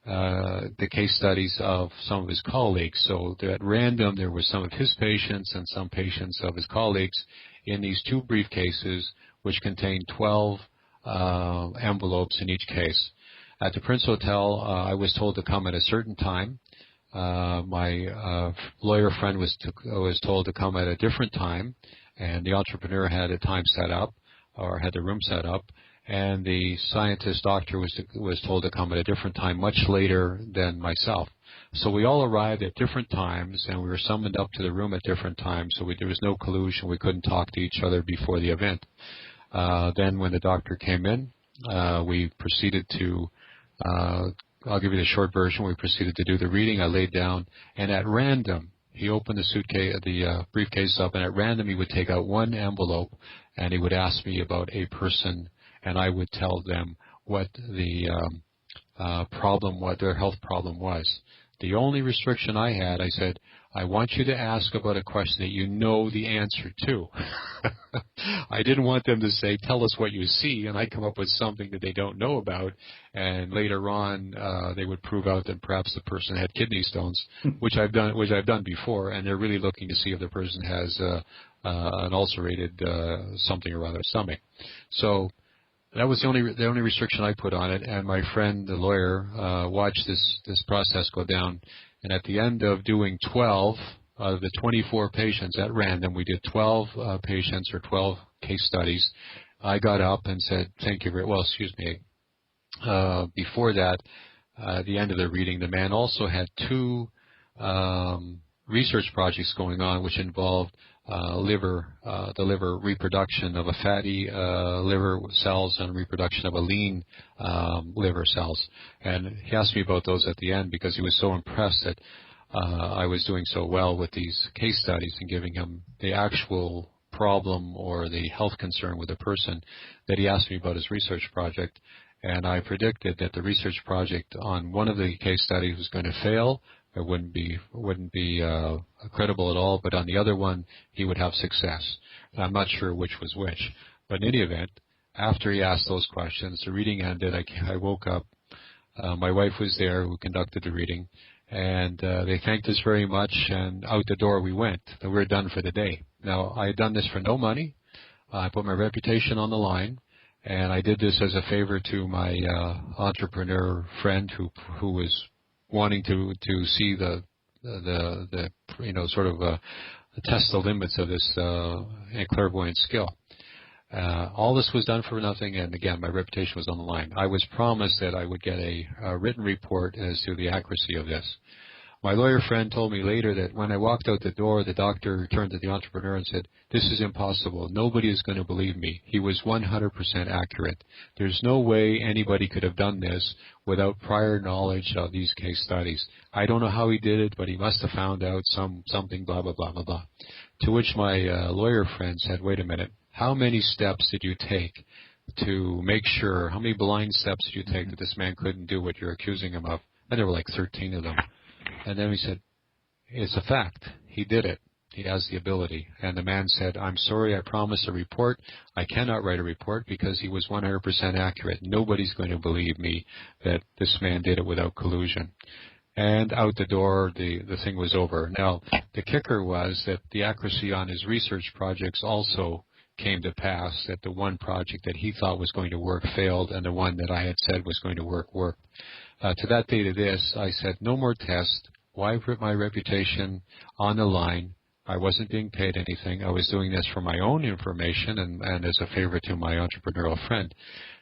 the case studies of some of his colleagues. So at random, there were some of his patients and some patients of his colleagues in these 2 briefcases, which contained 12 envelopes in each case. At the Prince Hotel, I was told to come at a certain time. My lawyer friend was told to come at a different time, and the entrepreneur had a time set up, or had the room set up. And the scientist doctor was told to come at a different time, much later than myself. So we all arrived at different times, and we were summoned up to the room at different times, so there was no collusion. We couldn't talk to each other before the event. Then when the doctor came in, we proceeded to, I'll give you the short version, we proceeded to do the reading. I laid down, and at random, he opened the briefcase up, and at random he would take out 1 envelope, and he would ask me about a person, and I would tell them what the problem, what their health problem was. The only restriction I had, I said, I want you to ask about a question that you know the answer to. I didn't want them to say, tell us what you see, and I come up with something that they don't know about, and later on they would prove out that perhaps the person had kidney stones, which I've done before, and they're really looking to see if the person has an ulcerated something around their stomach. So that was the only restriction I put on it, and my friend, the lawyer, watched this process go down. And at the end of doing 12 out of the 24 patients at random, we did 12 patients or 12 case studies. I got up and said, "Thank you very well." Excuse me. Before that, at the end of the reading, the man also had 2 research projects going on, which involved the liver reproduction of a fatty liver cells and reproduction of a lean liver cells. And he asked me about those at the end because he was so impressed that I was doing so well with these case studies and giving him the actual problem or the health concern with the person, that he asked me about his research project. And I predicted that the research project on one of the case studies was going to fail. It wouldn't be credible at all, but on the other one, he would have success. And I'm not sure which was which. But in any event, after he asked those questions, the reading ended. I woke up. My wife was there who conducted the reading, and they thanked us very much, and out the door we went. And we were done for the day. Now, I had done this for no money. I put my reputation on the line, And I did this as a favor to my entrepreneur friend who was wanting to see the sort of test the limits of this clairvoyant skill. All this was done for nothing, and again, my reputation was on the line. I was promised that I would get a written report as to the accuracy of this. My lawyer friend told me later that when I walked out the door, the doctor turned to the entrepreneur and said, "This is impossible. Nobody is going to believe me." He was 100% accurate. There's no way anybody could have done this without prior knowledge of these case studies. I don't know how he did it, but he must have found out something, blah, blah, blah, blah, blah. To which my lawyer friend said, "Wait a minute. How many steps did you take to make sure, how many blind steps did you take that this man couldn't do what you're accusing him of?" And there were like 13 of them. And then he said, "It's a fact. He did it. He has the ability." And the man said, "I'm sorry, I promised a report. I cannot write a report because he was 100% accurate. Nobody's going to believe me that this man did it without collusion." And out the door, the thing was over. Now, the kicker was that the accuracy on his research projects also came to pass, that the one project that he thought was going to work failed, and the one that I had said was going to work worked. To that date of this, I said, no more tests. Why put my reputation on the line? I wasn't being paid anything. I was doing this for my own information and as a favor to my entrepreneurial friend.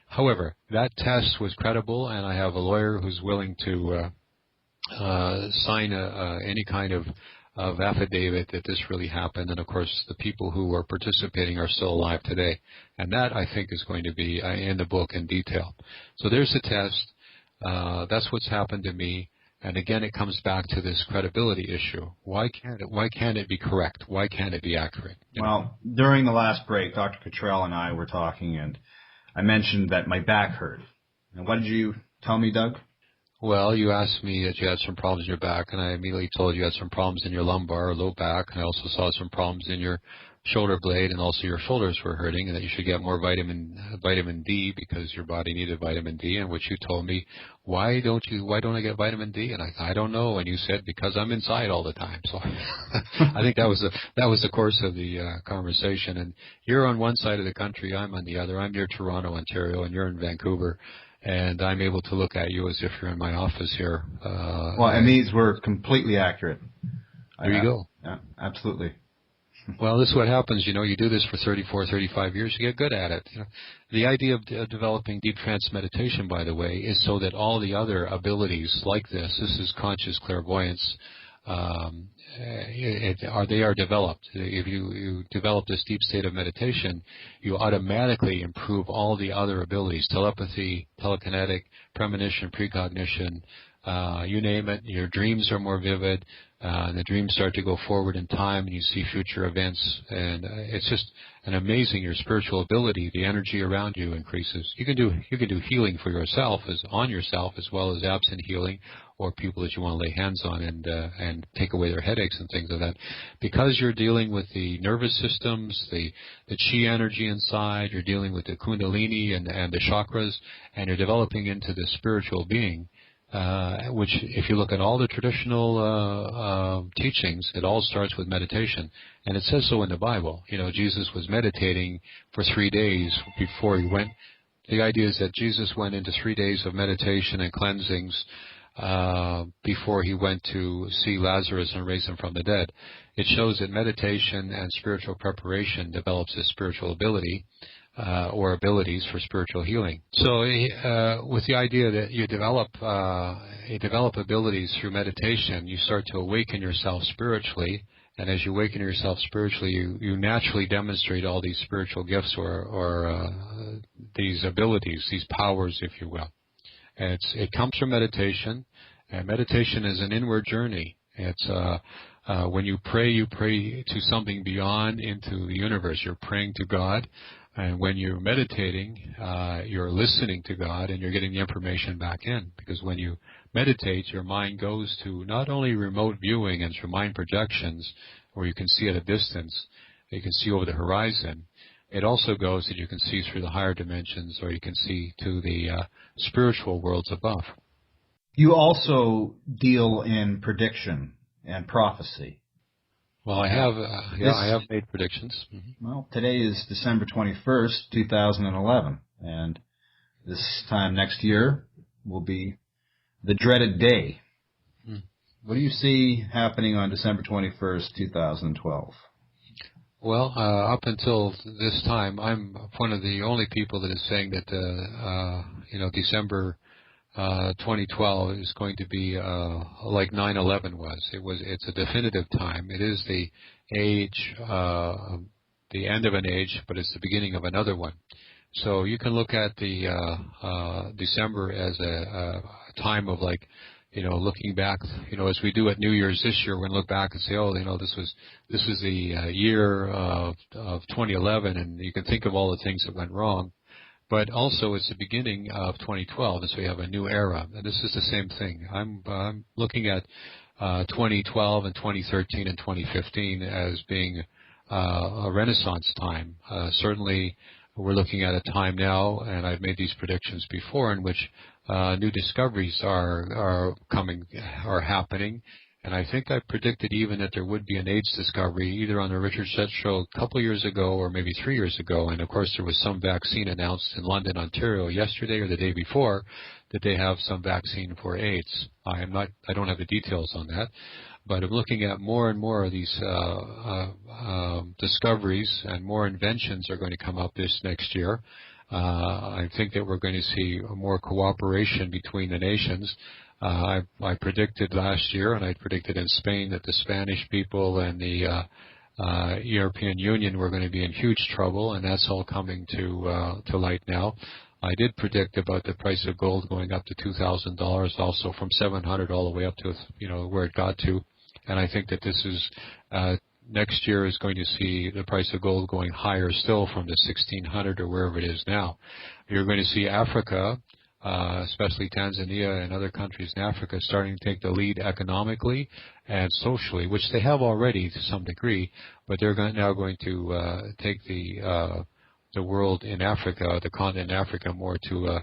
However, that test was credible, and I have a lawyer who's willing to sign any kind of affidavit that this really happened. And, of course, the people who are participating are still alive today. And that, I think, is going to be in the book in detail. So there's the test. That's what's happened to me. And again, it comes back to this credibility issue. Why can't it be correct? Why can't it be accurate? Well, during the last break, Dr. Cottrell and I were talking, and I mentioned that my back hurt. And what did you tell me, Doug? Well, you asked me that you had some problems in your back, and I immediately told you had some problems in your lumbar or low back, and I also saw some problems in your shoulder blade, and also your shoulders were hurting, and that you should get more vitamin D because your body needed vitamin D. And which you told me, why don't I get vitamin D? And I don't know. And you said, because I'm inside all the time. So I think that was the course of the conversation. And you're on one side of the country, I'm on the other. I'm near Toronto, Ontario, and you're in Vancouver. And I'm able to look at you as if you're in my office here. Well, and these were completely accurate. There you go. Yeah, absolutely. Well, this is what happens. You do this for 34, 35 years, you get good at it. The idea of developing deep trance meditation, by the way, is so that all the other abilities like this is conscious clairvoyance, they are developed. If you develop this deep state of meditation, you automatically improve all the other abilities: telepathy, telekinetic, premonition, precognition, you name it. Your dreams are more vivid. The dreams start to go forward in time, and you see future events. And it's just an amazing, your spiritual ability, the energy around you increases. You can do healing for yourself, as well as absent healing, or people that you want to lay hands on and take away their headaches and things like that. Because you're dealing with the nervous systems, the chi energy inside, you're dealing with the kundalini and the chakras, and you're developing into the spiritual being. Which, if you look at all the traditional teachings, it all starts with meditation. And it says so in the Bible. Jesus was meditating for 3 days before he went. The idea is that Jesus went into 3 days of meditation and cleansings before he went to see Lazarus and raise him from the dead. It shows that meditation and spiritual preparation develops a spiritual ability. Or abilities for spiritual healing. So with the idea that you develop abilities through meditation, you start to awaken yourself spiritually, and as you awaken yourself spiritually, you naturally demonstrate all these spiritual gifts or these abilities, these powers, if you will. And it comes from meditation, and meditation is an inward journey. It's when you pray to something beyond, into the universe. You're praying to God. And when you're meditating, you're listening to God, and you're getting the information back in. Because when you meditate, your mind goes to not only remote viewing and through mind projections, where you can see at a distance, you can see over the horizon. It also goes that you can see through the higher dimensions, or you can see to the spiritual worlds above. You also deal in prediction and prophecy. Well, I have made predictions. Mm-hmm. Well, today is December 21st, 2011. And this time next year will be the dreaded day. What do you see happening on December 21st, 2012? Well, up until this time, I'm one of the only people that is saying that, December 2012 is going to be like 9/11 was. It's a definitive time. It is the age, the end of an age, but it's the beginning of another one. So you can look at the December as a time of looking back, as we do at New Year's this year, we're going to look back and say, this was the year of 2011, and you can think of all the things that went wrong. But also it's the beginning of 2012, and so we have a new era. And this is the same thing. I'm looking at 2012 and 2013 and 2015 as being a renaissance time. Certainly we're looking at a time now, and I've made these predictions before, in which new discoveries are happening. And I think I predicted even that there would be an AIDS discovery, either on the Richard Seth show a couple of years ago or maybe 3 years ago. And of course, there was some vaccine announced in London, Ontario, yesterday or the day before, that they have some vaccine for AIDS. I don't have the details on that, but I'm looking at more and more of these discoveries, and more inventions are going to come up this next year. I think that we're going to see more cooperation between the nations. I predicted last year, and I predicted in Spain, that the Spanish people and the European Union were going to be in huge trouble, and that's all coming to light now. I did predict about the price of gold going up to $2,000, also from $700 all the way up to where it got to, and I think that this is next year is going to see the price of gold going higher still from the $1,600 or wherever it is now. You're going to see Africa, especially Tanzania and other countries in Africa, starting to take the lead economically and socially, which they have already to some degree, but they're now going to take the world in Africa, the continent in Africa, more to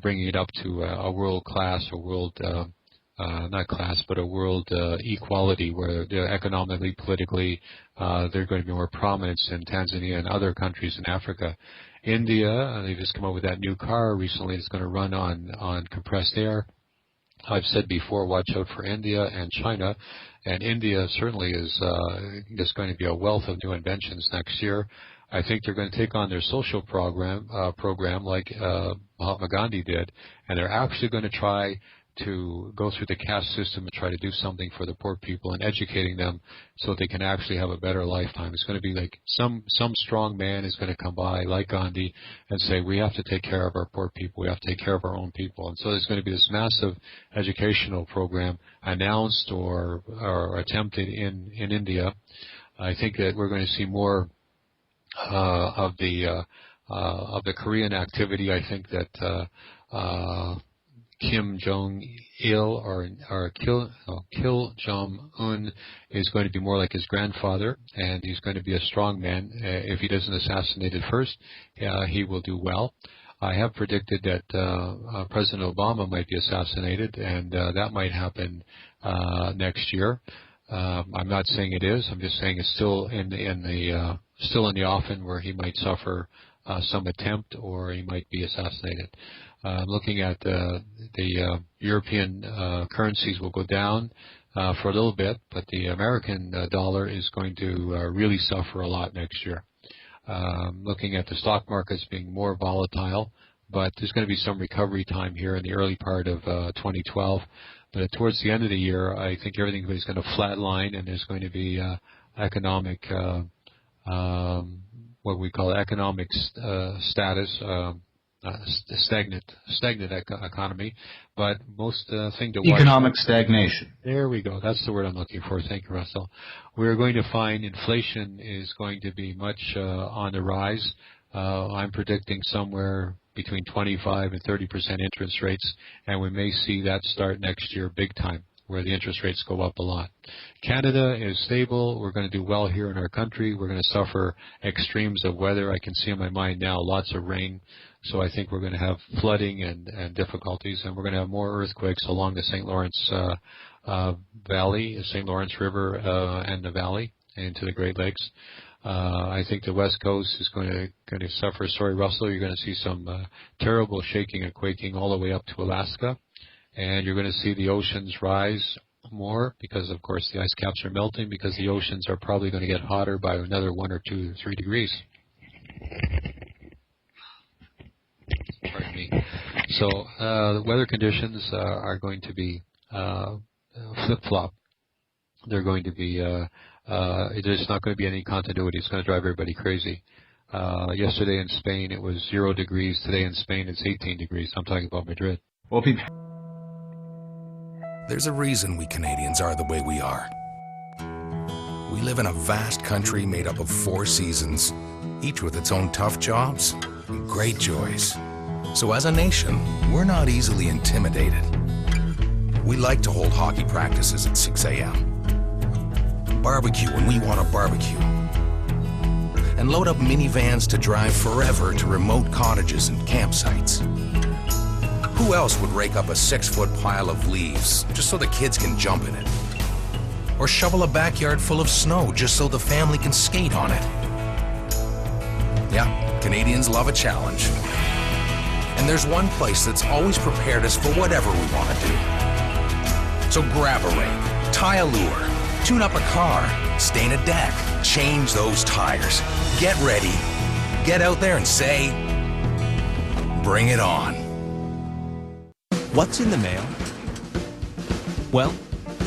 bringing it up to a world class, a world not class, but a world equality, where they're economically, politically, they're going to be more prominent in Tanzania and other countries in Africa. India, they've just come up with that new car recently that's going to run on compressed air. I've said before, watch out for India and China, and India certainly is just going to be a wealth of new inventions next year. I think they're going to take on their social program like Mahatma Gandhi did, and they're actually going to try to go through the caste system and try to do something for the poor people and educating them so they can actually have a better lifetime. It's going to be like some strong man is going to come by, like Gandhi, and say, we have to take care of our poor people. We have to take care of our own people. And so there's going to be this massive educational program announced or attempted in India. I think that we're going to see more of the Korean activity. I think that Kim Jong-il or Kim Jong-un is going to be more like his grandfather, and he's going to be a strong man. If he doesn't assassinate it first, he will do well. I have predicted that President Obama might be assassinated, and that might happen next year. I'm not saying it is. I'm just saying it's still in the offing where he might suffer some attempt, or he might be assassinated. Looking at the European currencies will go down for a little bit, but the American dollar is going to really suffer a lot next year. Looking at the stock markets being more volatile, but there's going to be some recovery time here in the early part of 2012. But towards the end of the year, I think everything is going to flatline, and there's going to be economic, what we call economic status. Stagnant economy, but most thing to watch. Economic stagnation. There we go. That's the word I'm looking for. Thank you, Russell. We're going to find inflation is going to be much on the rise. I'm predicting somewhere between 25 and 30% interest rates, and we may see that start next year big time, where the interest rates go up a lot. Canada is stable. We're going to do well here in our country. We're going to suffer extremes of weather. I can see in my mind now lots of rain. So I think we're going to have flooding and difficulties, and we're going to have more earthquakes along the St. Lawrence Valley, St. Lawrence River and the valley into the Great Lakes. I think the West Coast is going to suffer. Sorry, Russell, you're going to see some terrible shaking and quaking all the way up to Alaska, and you're going to see the oceans rise more because, of course, the ice caps are melting because the oceans are probably going to get hotter by another 1 or 2 or 3 degrees. Pardon me. So the weather conditions are going to be flip-flop. They're going to be, there's not going to be any continuity. It's going to drive everybody crazy. Yesterday in Spain it was 0 degrees. Today in Spain it's 18 degrees. I'm talking about Madrid. Well, people... There's a reason we Canadians are the way we are. We live in a vast country made up of 4 seasons, each with its own tough jobs and great joys. So as a nation, we're not easily intimidated. We like to hold hockey practices at 6 a.m. Barbecue when we want to barbecue. And load up minivans to drive forever to remote cottages and campsites. Who else would rake up a 6-foot pile of leaves just so the kids can jump in it? Or shovel a backyard full of snow just so the family can skate on it? Yeah, Canadians love a challenge. And there's one place that's always prepared us for whatever we want to do. So grab a rake, tie a lure, tune up a car, stain a deck, change those tires. Get ready, get out there and say, bring it on. What's in the mail? Well,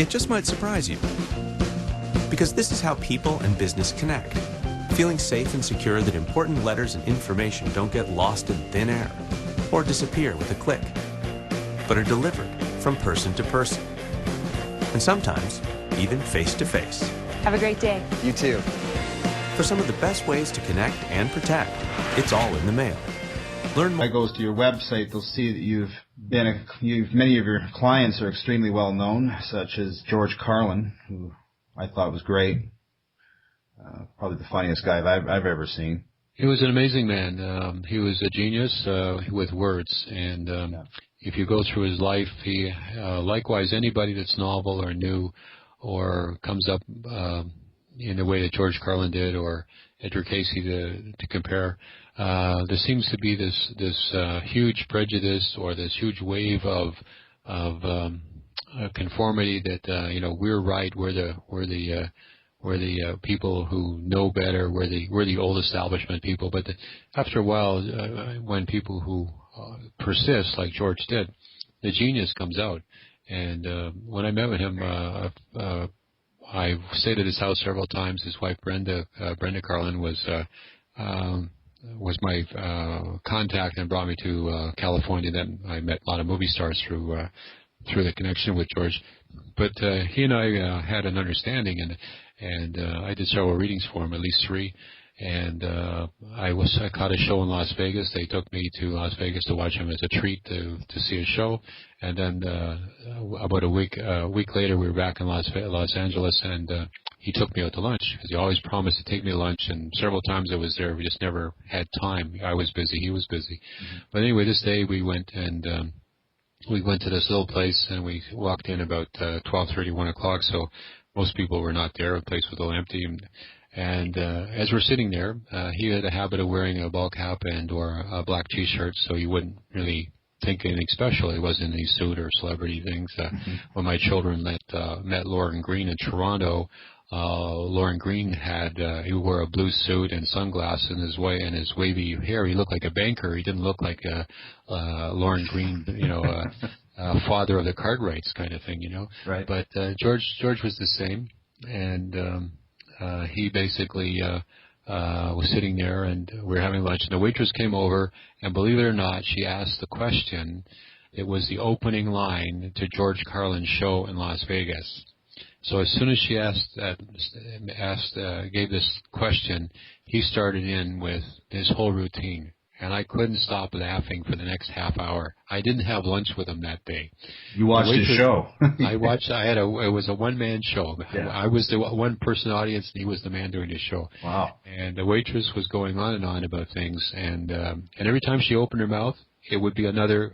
it just might surprise you. Because this is how people and business connect. Feeling safe and secure that important letters and information don't get lost in thin air or disappear with a click, but are delivered from person to person. And sometimes, even face to face. Have a great day. You too. For some of the best ways to connect and protect, it's all in the mail. Learn more. If I goes to your website, they'll see that many of your clients are extremely well known, such as George Carlin, who I thought was great. Probably the funniest guy I've ever seen. He was an amazing man. He was a genius with words, and if you go through his life, he likewise anybody that's novel or new or comes up in the way that George Carlin did or Edgar Cayce to compare. There seems to be this huge prejudice or this huge wave of conformity that we're right, we're the people who know better, we're the old establishment people. But after a while, when people who persist, like George did, the genius comes out. And when I met with him, I stayed at his house several times. His wife Brenda Carlin was my contact and brought me to California. Then I met a lot of movie stars through the connection with George. But he and I had an understanding, and I did several readings for him, at least 3. And I caught a show in Las Vegas. They took me to Las Vegas to watch him as a treat to see a show. And then about a week later, we were back in Los Angeles, and he took me out to lunch because he always promised to take me to lunch. And several times I was there, we just never had time. I was busy, he was busy. Mm-hmm. But anyway, this day we went and we went to this little place, and we walked in about 12:30, 1 o'clock. So most people were not there. The place was a little empty. And as we're sitting there, he had a habit of wearing a ball cap or a black T-shirt, so you wouldn't really think anything special. He wasn't any suit or celebrity things. When my children met Lauren Green in Toronto, Lauren Green he wore a blue suit and sunglasses and his wavy hair. He looked like a banker. He didn't look like Lauren Green, father of the Cartwrights kind of thing, Right. But George was the same, and he basically was sitting there, and we were having lunch, and the waitress came over, and believe it or not, she asked the question. It was the opening line to George Carlin's show in Las Vegas. So as soon as she gave this question, he started in with his whole routine. And I couldn't stop laughing for the next half hour. I didn't have lunch with him that day. You watched his show. It was a one-man show. Yeah. I was the one-person audience, and he was the man doing his show. Wow. And the waitress was going on and on about things. And every time she opened her mouth, it would be another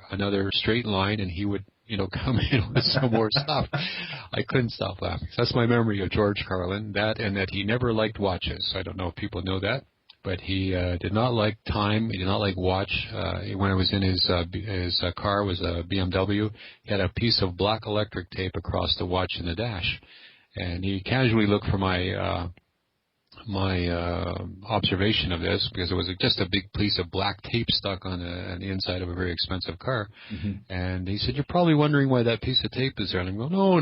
straight line, and he would come in with some more stuff. I couldn't stop laughing. So that's my memory of George Carlin. That and that he never liked watches. I don't know if people know that, but he did not like time. He did not like watch. When I was in his car was a BMW. He had a piece of black electric tape across the watch in the dash, and he casually looked for my observation of this, because it was just a big piece of black tape stuck on the inside of a very expensive car. Mm-hmm. And he said, "You're probably wondering why that piece of tape is there." And I'm going, no.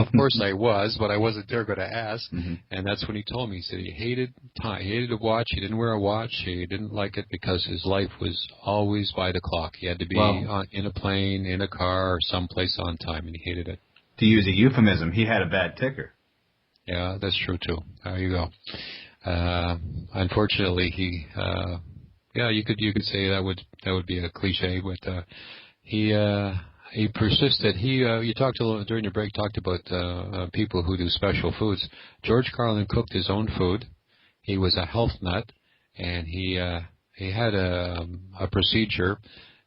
Of course I was, but I wasn't there going to ask. Mm-hmm. And that's when he told me. He said he hated time. He hated a watch. He didn't wear a watch. He didn't like it because his life was always by the clock. He had to be in a plane, in a car, or someplace on time, and he hated it. To use a euphemism, he had a bad ticker. Yeah, that's true too. There you go. Unfortunately, you could say that would be a cliche, but he persisted. You talked a little during the break. Talked about people who do special foods. George Carlin cooked his own food. He was a health nut, and he had a procedure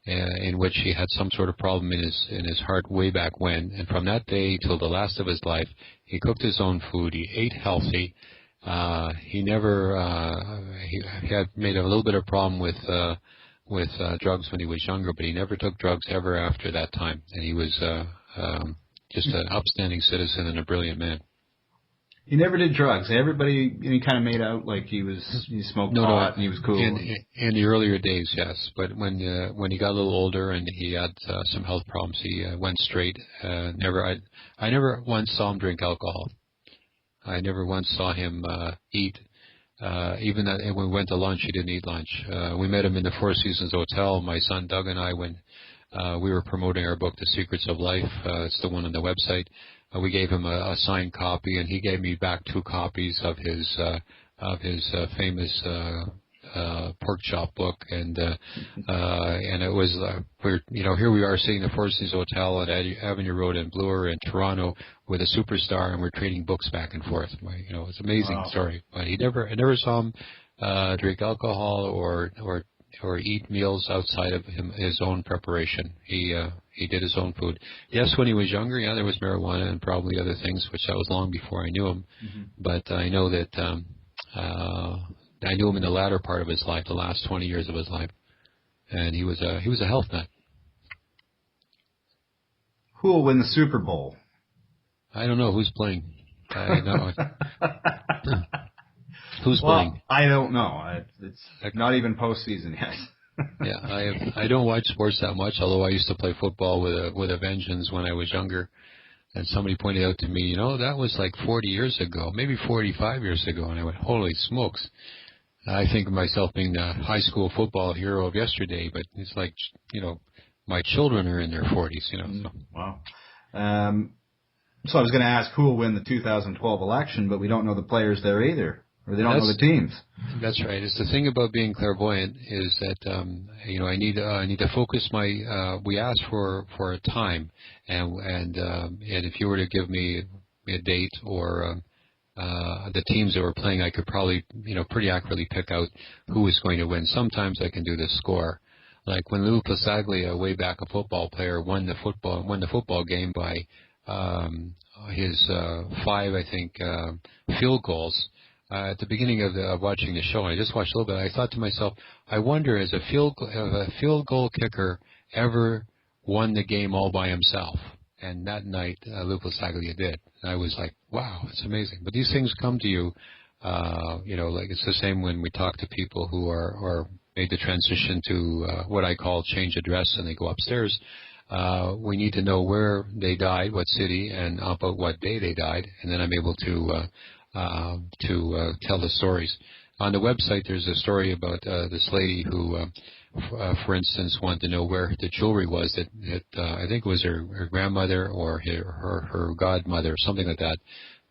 in which he had some sort of problem in his heart way back when, and from that day till the last of his life, he cooked his own food. He ate healthy. He never he had made a little bit of problem with drugs when he was younger, but he never took drugs ever after that time, and he was just an upstanding citizen and a brilliant man. He never did drugs. Everybody, he kind of made out like he smoked pot and he was cool. In the earlier days, yes. But when he got a little older and he had some health problems, he went straight. I never once saw him drink alcohol. I never once saw him eat. Even when we went to lunch, he didn't eat lunch. We met him in the Four Seasons Hotel. My son Doug and I, when we were promoting our book, The Secrets of Life. It's the one on the website. We gave him a signed copy, and he gave me back 2 copies of his famous pork chop book, and it was here we are sitting in the Four Seasons Hotel at Avenue Road in Bloor in Toronto with a superstar, and we're trading books back and forth. It's an amazing story. But I never saw him drink alcohol or eat meals outside of his own preparation. He did his own food. Yes, when he was younger, there was marijuana and probably other things, which that was long before I knew him. Mm-hmm. But I know that I knew him in the latter part of his life, the last 20 years of his life, and he was a health nut. Who will win the Super Bowl? I don't know who's playing. I know. Who's playing? I don't know. It's not even postseason yet. Yeah, I don't watch sports that much, although I used to play football with a vengeance when I was younger. And somebody pointed out to me, that was like 40 years ago, maybe 45 years ago. And I went, holy smokes. I think of myself being the high school football hero of yesterday, but it's like, my children are in their 40s, So. Wow. So I was going to ask who will win the 2012 election, but we don't know the players there either. Or they don't know the teams. That's right. It's the thing about being clairvoyant is that I need to focus my. We asked for a time, and if you were to give me a date or the teams that were playing, I could probably pretty accurately pick out who was going to win. Sometimes I can do the score, like when Lou Pasaglia, way back a football player, won the football game by his 5 field goals. At the beginning of watching the show, I just watched a little bit. I thought to myself, I wonder, has a field goal kicker ever won the game all by himself? And that night, Lou Pasaglia did. And I was like, wow, it's amazing. But these things come to you, like it's the same when we talk to people who are made the transition to what I call change address, and they go upstairs. We need to know where they died, what city, and about what day they died, and then I'm able to tell the stories. On the website, there's a story about this lady who, for instance, wanted to know where the jewelry was that I think it was her grandmother or her godmother or something like that.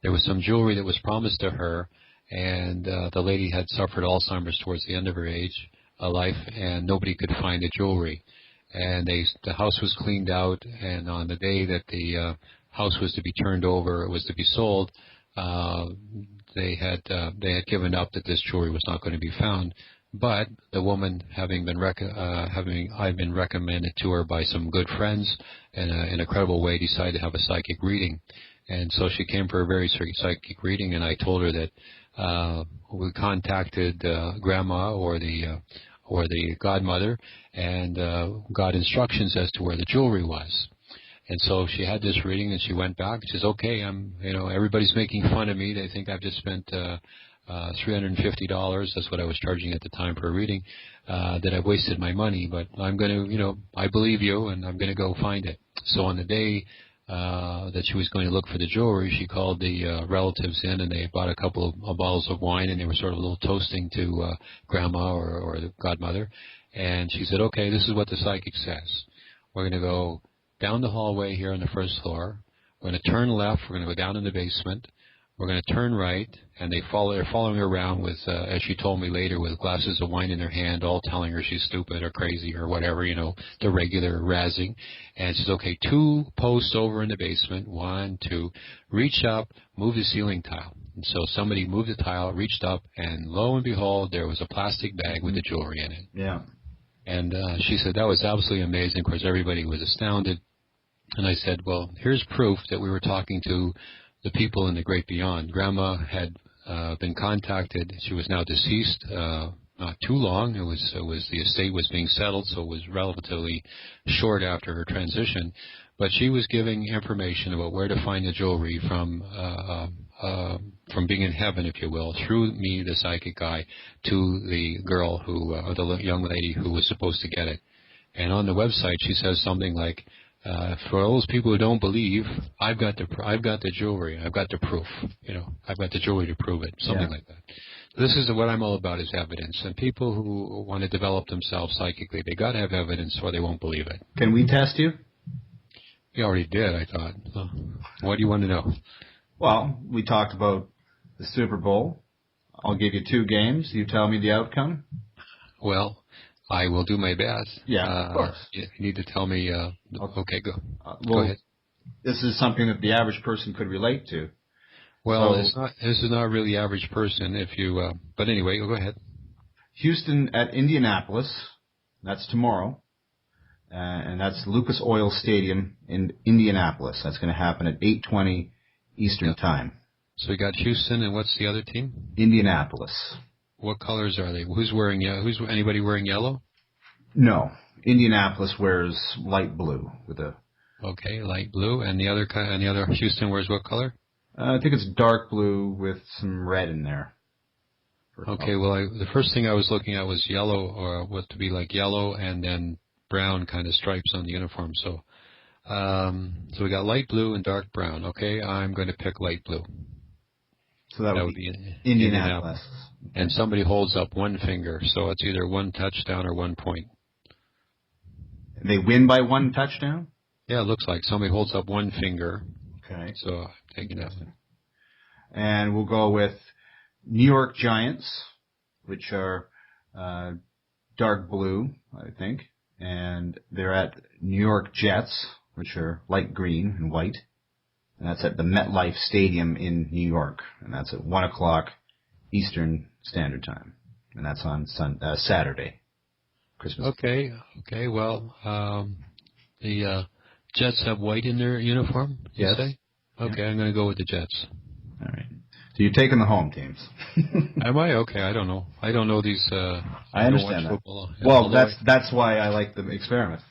There was some jewelry that was promised to her, and the lady had suffered Alzheimer's towards the end of her life, and nobody could find the jewelry. And the house was cleaned out, and on the day that the house was to be turned over, it was to be sold, they had given up that this jewelry was not going to be found. But the woman, I've been recommended to her by some good friends in a credible way, decided to have a psychic reading. And so she came for a very psychic reading, and I told her that we contacted Grandma or the godmother and got instructions as to where the jewelry was. And so she had this reading, and she went back. She says, "Okay, everybody's making fun of me. They think I've just spent $350. That's what I was charging at the time for a reading. That I've wasted my money, but I'm going to, I believe you, and I'm going to go find it." So on the day that she was going to look for the jewelry, she called the relatives in, and they bought a couple of bottles of wine, and they were sort of a little toasting to Grandma or the godmother. And she said, "Okay, this is what the psychic says. We're going to go down the hallway here on the first floor. We're going to turn left. We're going to go down in the basement. We're going to turn right." And they're following her around with, as she told me later, with glasses of wine in their hand, all telling her she's stupid or crazy or whatever, the regular razzing. And she says, "Okay, 2 posts over in the basement, 1, 2, reach up, move the ceiling tile." And so somebody moved the tile, reached up, and lo and behold, there was a plastic bag with the jewelry in it. Yeah. And she said that was absolutely amazing. Of course, everybody was astounded. And I said, "Well, here's proof that we were talking to the people in the great beyond." Grandma had been contacted. She was now deceased not too long. It was the estate was being settled, so it was relatively short after her transition. But she was giving information about where to find the jewelry from being in heaven, if you will, through me, the psychic guy, to the girl or the young lady who was supposed to get it. And on the website, she says something like, "For all those people who don't believe, I've got the jewelry. I've got the proof. I've got the jewelry to prove it." Something like that. This is what I'm all about, is evidence. And people who want to develop themselves psychically, they got to have evidence or they won't believe it. Can we test you? You already did, I thought. What do you want to know? Well, we talked about the Super Bowl. I'll give you 2 games. You tell me the outcome. Well, I will do my best. Yeah, of course. You need to tell me. Okay, go. Go ahead. This is something that the average person could relate to. Well, this is not really average person. But anyway, go ahead. Houston at Indianapolis. That's tomorrow, and that's Lucas Oil Stadium in Indianapolis. That's going to happen at 8:20 Eastern Time. So we got Houston, and what's the other team? Indianapolis. What colors are they? Who's wearing yellow? Anybody wearing yellow? No. Indianapolis wears light blue with a. Okay, light blue, and the other Houston wears what color? I think it's dark blue with some red in there. Okay, well, the first thing I was looking at was yellow, or what to be like yellow, and then brown kind of stripes on the uniform. So we got light blue and dark brown. Okay, I'm going to pick light blue. So that would be Indianapolis. And somebody holds up 1 finger, so it's either 1 touchdown or 1 point. They win by 1 touchdown? Yeah, it looks like somebody holds up 1 finger. Okay. So I'm taking that one. And we'll go with New York Giants, which are dark blue, I think. And they're at New York Jets, which are light green and white. And that's at the MetLife Stadium in New York. And that's at 1 o'clock Eastern Standard Time. And that's on Saturday, Christmas. Okay. Well, the Jets have white in their uniform, yes. Say? Okay, I'm going to go with the Jets. All right. So you're taking the home teams. Am I? Okay, I don't know. I don't know these. I understand that. Well, that's why I like the experiment.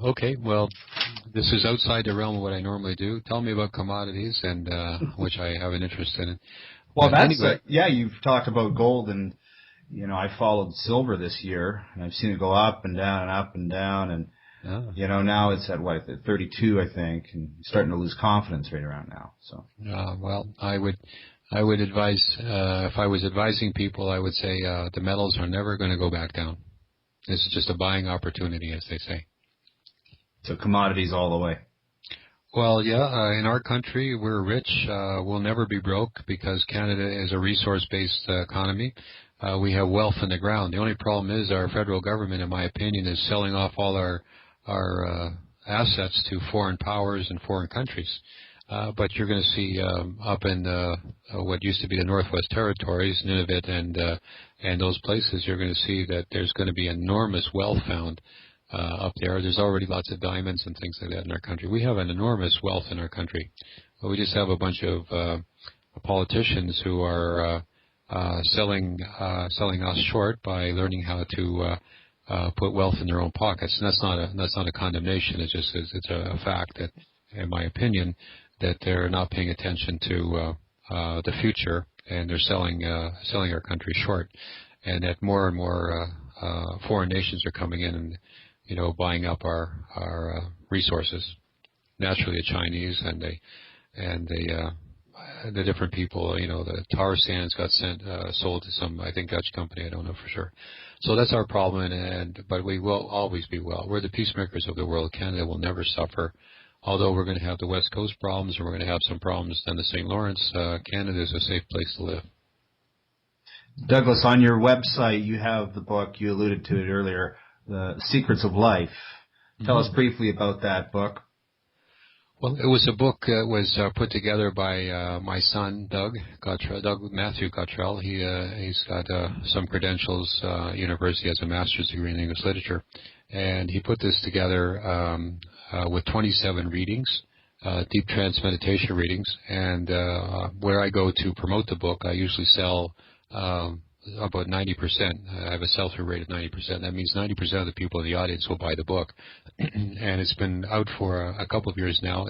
Okay. Well, this is outside the realm of what I normally do. Tell me about commodities, and which I have an interest in. Well, anyway. You've talked about gold, and I followed silver this year, and I've seen it go up and down and up and down, and now it's at 32, I think, and starting to lose confidence right around now. So. Well, I would advise, if I was advising people, I would say the metals are never going to go back down. This is just a buying opportunity, as they say. So commodities all the way. Well, in our country, we're rich. We'll never be broke because Canada is a resource-based economy. We have wealth in the ground. The only problem is our federal government, in my opinion, is selling off all our assets to foreign powers and foreign countries. But you're going to see up in what used to be the Northwest Territories, Nunavut, and those places, you're going to see that there's going to be enormous wealth found up there. There's already lots of diamonds and things like that in our country. We have an enormous wealth in our country. But we just have a bunch of politicians who are selling us short by learning how to put wealth in their own pockets. And that's not a condemnation. It's a fact that, in my opinion, that they're not paying attention to the future, and they're selling our country short, and that more and more foreign nations are coming in and buying up our resources. Naturally, the Chinese and the different people. The tar sands got sold to some, I think, Dutch company. I don't know for sure. So that's our problem, but we will always be well. We're the peacemakers of the world. Canada will never suffer. Although we're going to have the West Coast problems, and we're going to have some problems down the St. Lawrence, Canada is a safe place to live. Douglas, on your website, you have the book, you alluded to it earlier, The Secrets of Life. Tell us briefly about that book. Well, it was a book that was put together by my son, Matthew Cottrell. He's got some credentials, university, has a master's degree in English literature. And he put this together with 27 readings, Deep Trance Meditation readings. And where I go to promote the book, I usually sell about 90%. I have a sell-through rate of 90%. That means 90% of the people in the audience will buy the book. And it's been out for a couple of years now.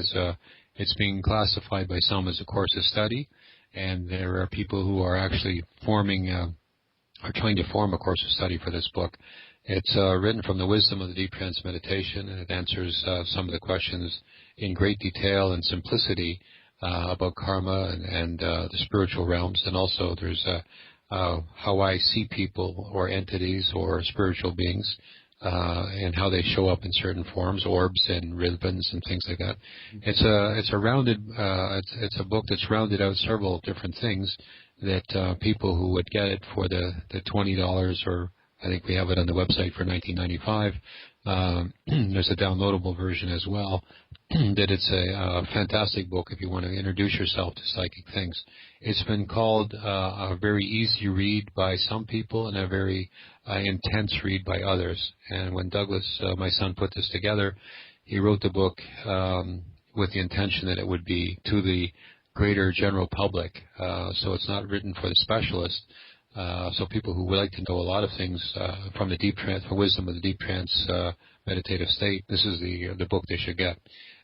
It's being classified by some as a course of study, and there are people who are actually are trying to form a course of study for this book. It's written from the wisdom of the Deep Trance Meditation, and it answers some of the questions in great detail and simplicity about karma and the spiritual realms. And also there's how I see people or entities or spiritual beings and how they show up in certain forms, orbs and ribbons and things like that. It's a book that's rounded out several different things that people who would get it for the $20, or I think we have it on the website for $19.95. There's a downloadable version as well. That it's a fantastic book if you want to introduce yourself to psychic things. It's been called a very easy read by some people and a very intense read by others. And when Douglas, my son, put this together, he wrote the book with the intention that it would be to the greater general public. So it's not written for the specialist. So people who would like to know a lot of things from the deep trance, the wisdom of the deep trance meditative state, this is the book they should get.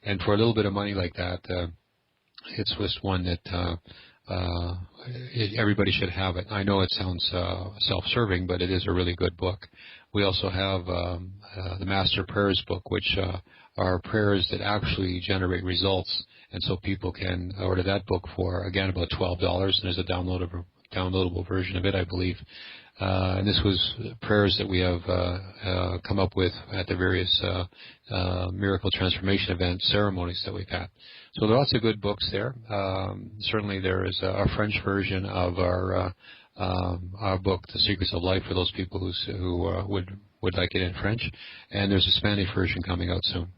And for a little bit of money like that, it's just one that everybody should have it. I know it sounds self-serving, but it is a really good book. We also have the Master Prayers book, which are prayers that actually generate results. And so people can order that book for, again, about $12. And there's a downloadable version of it, I believe. And this was prayers that we have come up with at the various miracle transformation events, ceremonies that we've had. So there are lots of good books there. Certainly there is a French version of our book, The Secrets of Life, for those people who would like it in French. And there's a Spanish version coming out soon.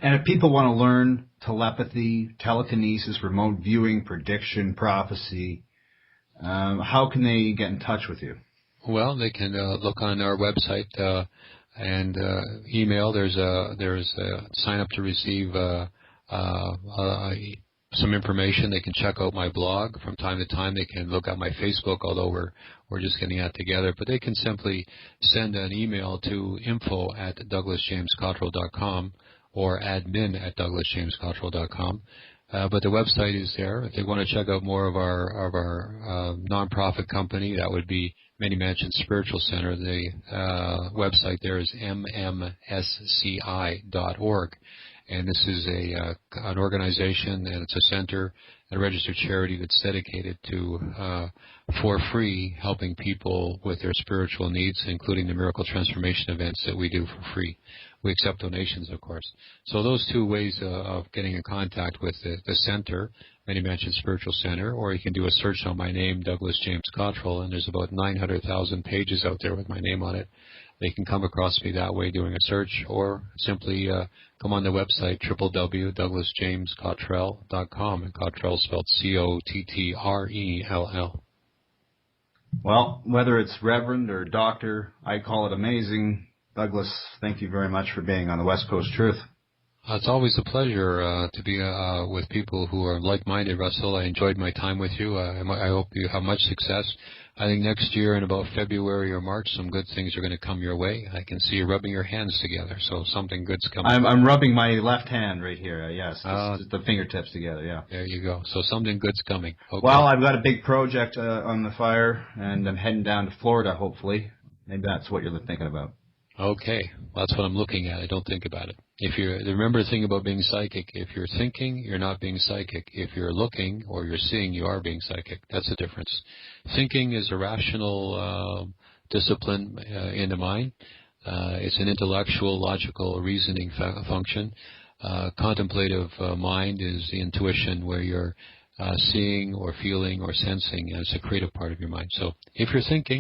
And if people want to learn telepathy, telekinesis, remote viewing, prediction, prophecy, how can they get in touch with you? Well, they can look on our website and email. There's a sign up to receive some information. They can check out my blog from time to time. They can look at my Facebook, although we're just getting that together. But they can simply send an email to info@douglasjamescottrell.com or admin@douglasjamescottrell.com. But the website is there. If they want to check out more of our nonprofit company, that would be Many Mansions Spiritual Center. The website there is mmsci.org. And this is an organization, and it's a center, a registered charity that's dedicated to, for free, helping people with their spiritual needs, including the miracle transformation events that we do for free. We accept donations, of course. So those two ways of getting in contact with the center, Many Mansions Spiritual Center, or you can do a search on my name, Douglas James Cottrell, and there's about 900,000 pages out there with my name on it. They can come across me that way doing a search, or simply come on the website, www.douglasjamescottrell.com, and Cottrell spelled Cottrell. Well, whether it's Reverend or Doctor, I call it amazing. Douglas, thank you very much for being on the West Coast Truth. It's always a pleasure to be with people who are like-minded, Russell. I enjoyed my time with you. I hope you have much success. I think next year in about February or March, some good things are going to come your way. I can see you rubbing your hands together, so something good's coming. I'm rubbing my left hand right here, yes, just the fingertips together, yeah. There you go. So something good's coming. Okay. Well, I've got a big project on the fire, and I'm heading down to Florida, hopefully. Maybe that's what you're thinking about. Okay, well, that's what I'm looking at. I don't think about it. Remember the thing about being psychic. If you're thinking, you're not being psychic. If you're looking or you're seeing, you are being psychic. That's the difference. Thinking is a rational discipline in the mind. It's an intellectual, logical, reasoning function. Contemplative mind is the intuition, where you're seeing or feeling or sensing, and it's a creative part of your mind. So if you're thinking,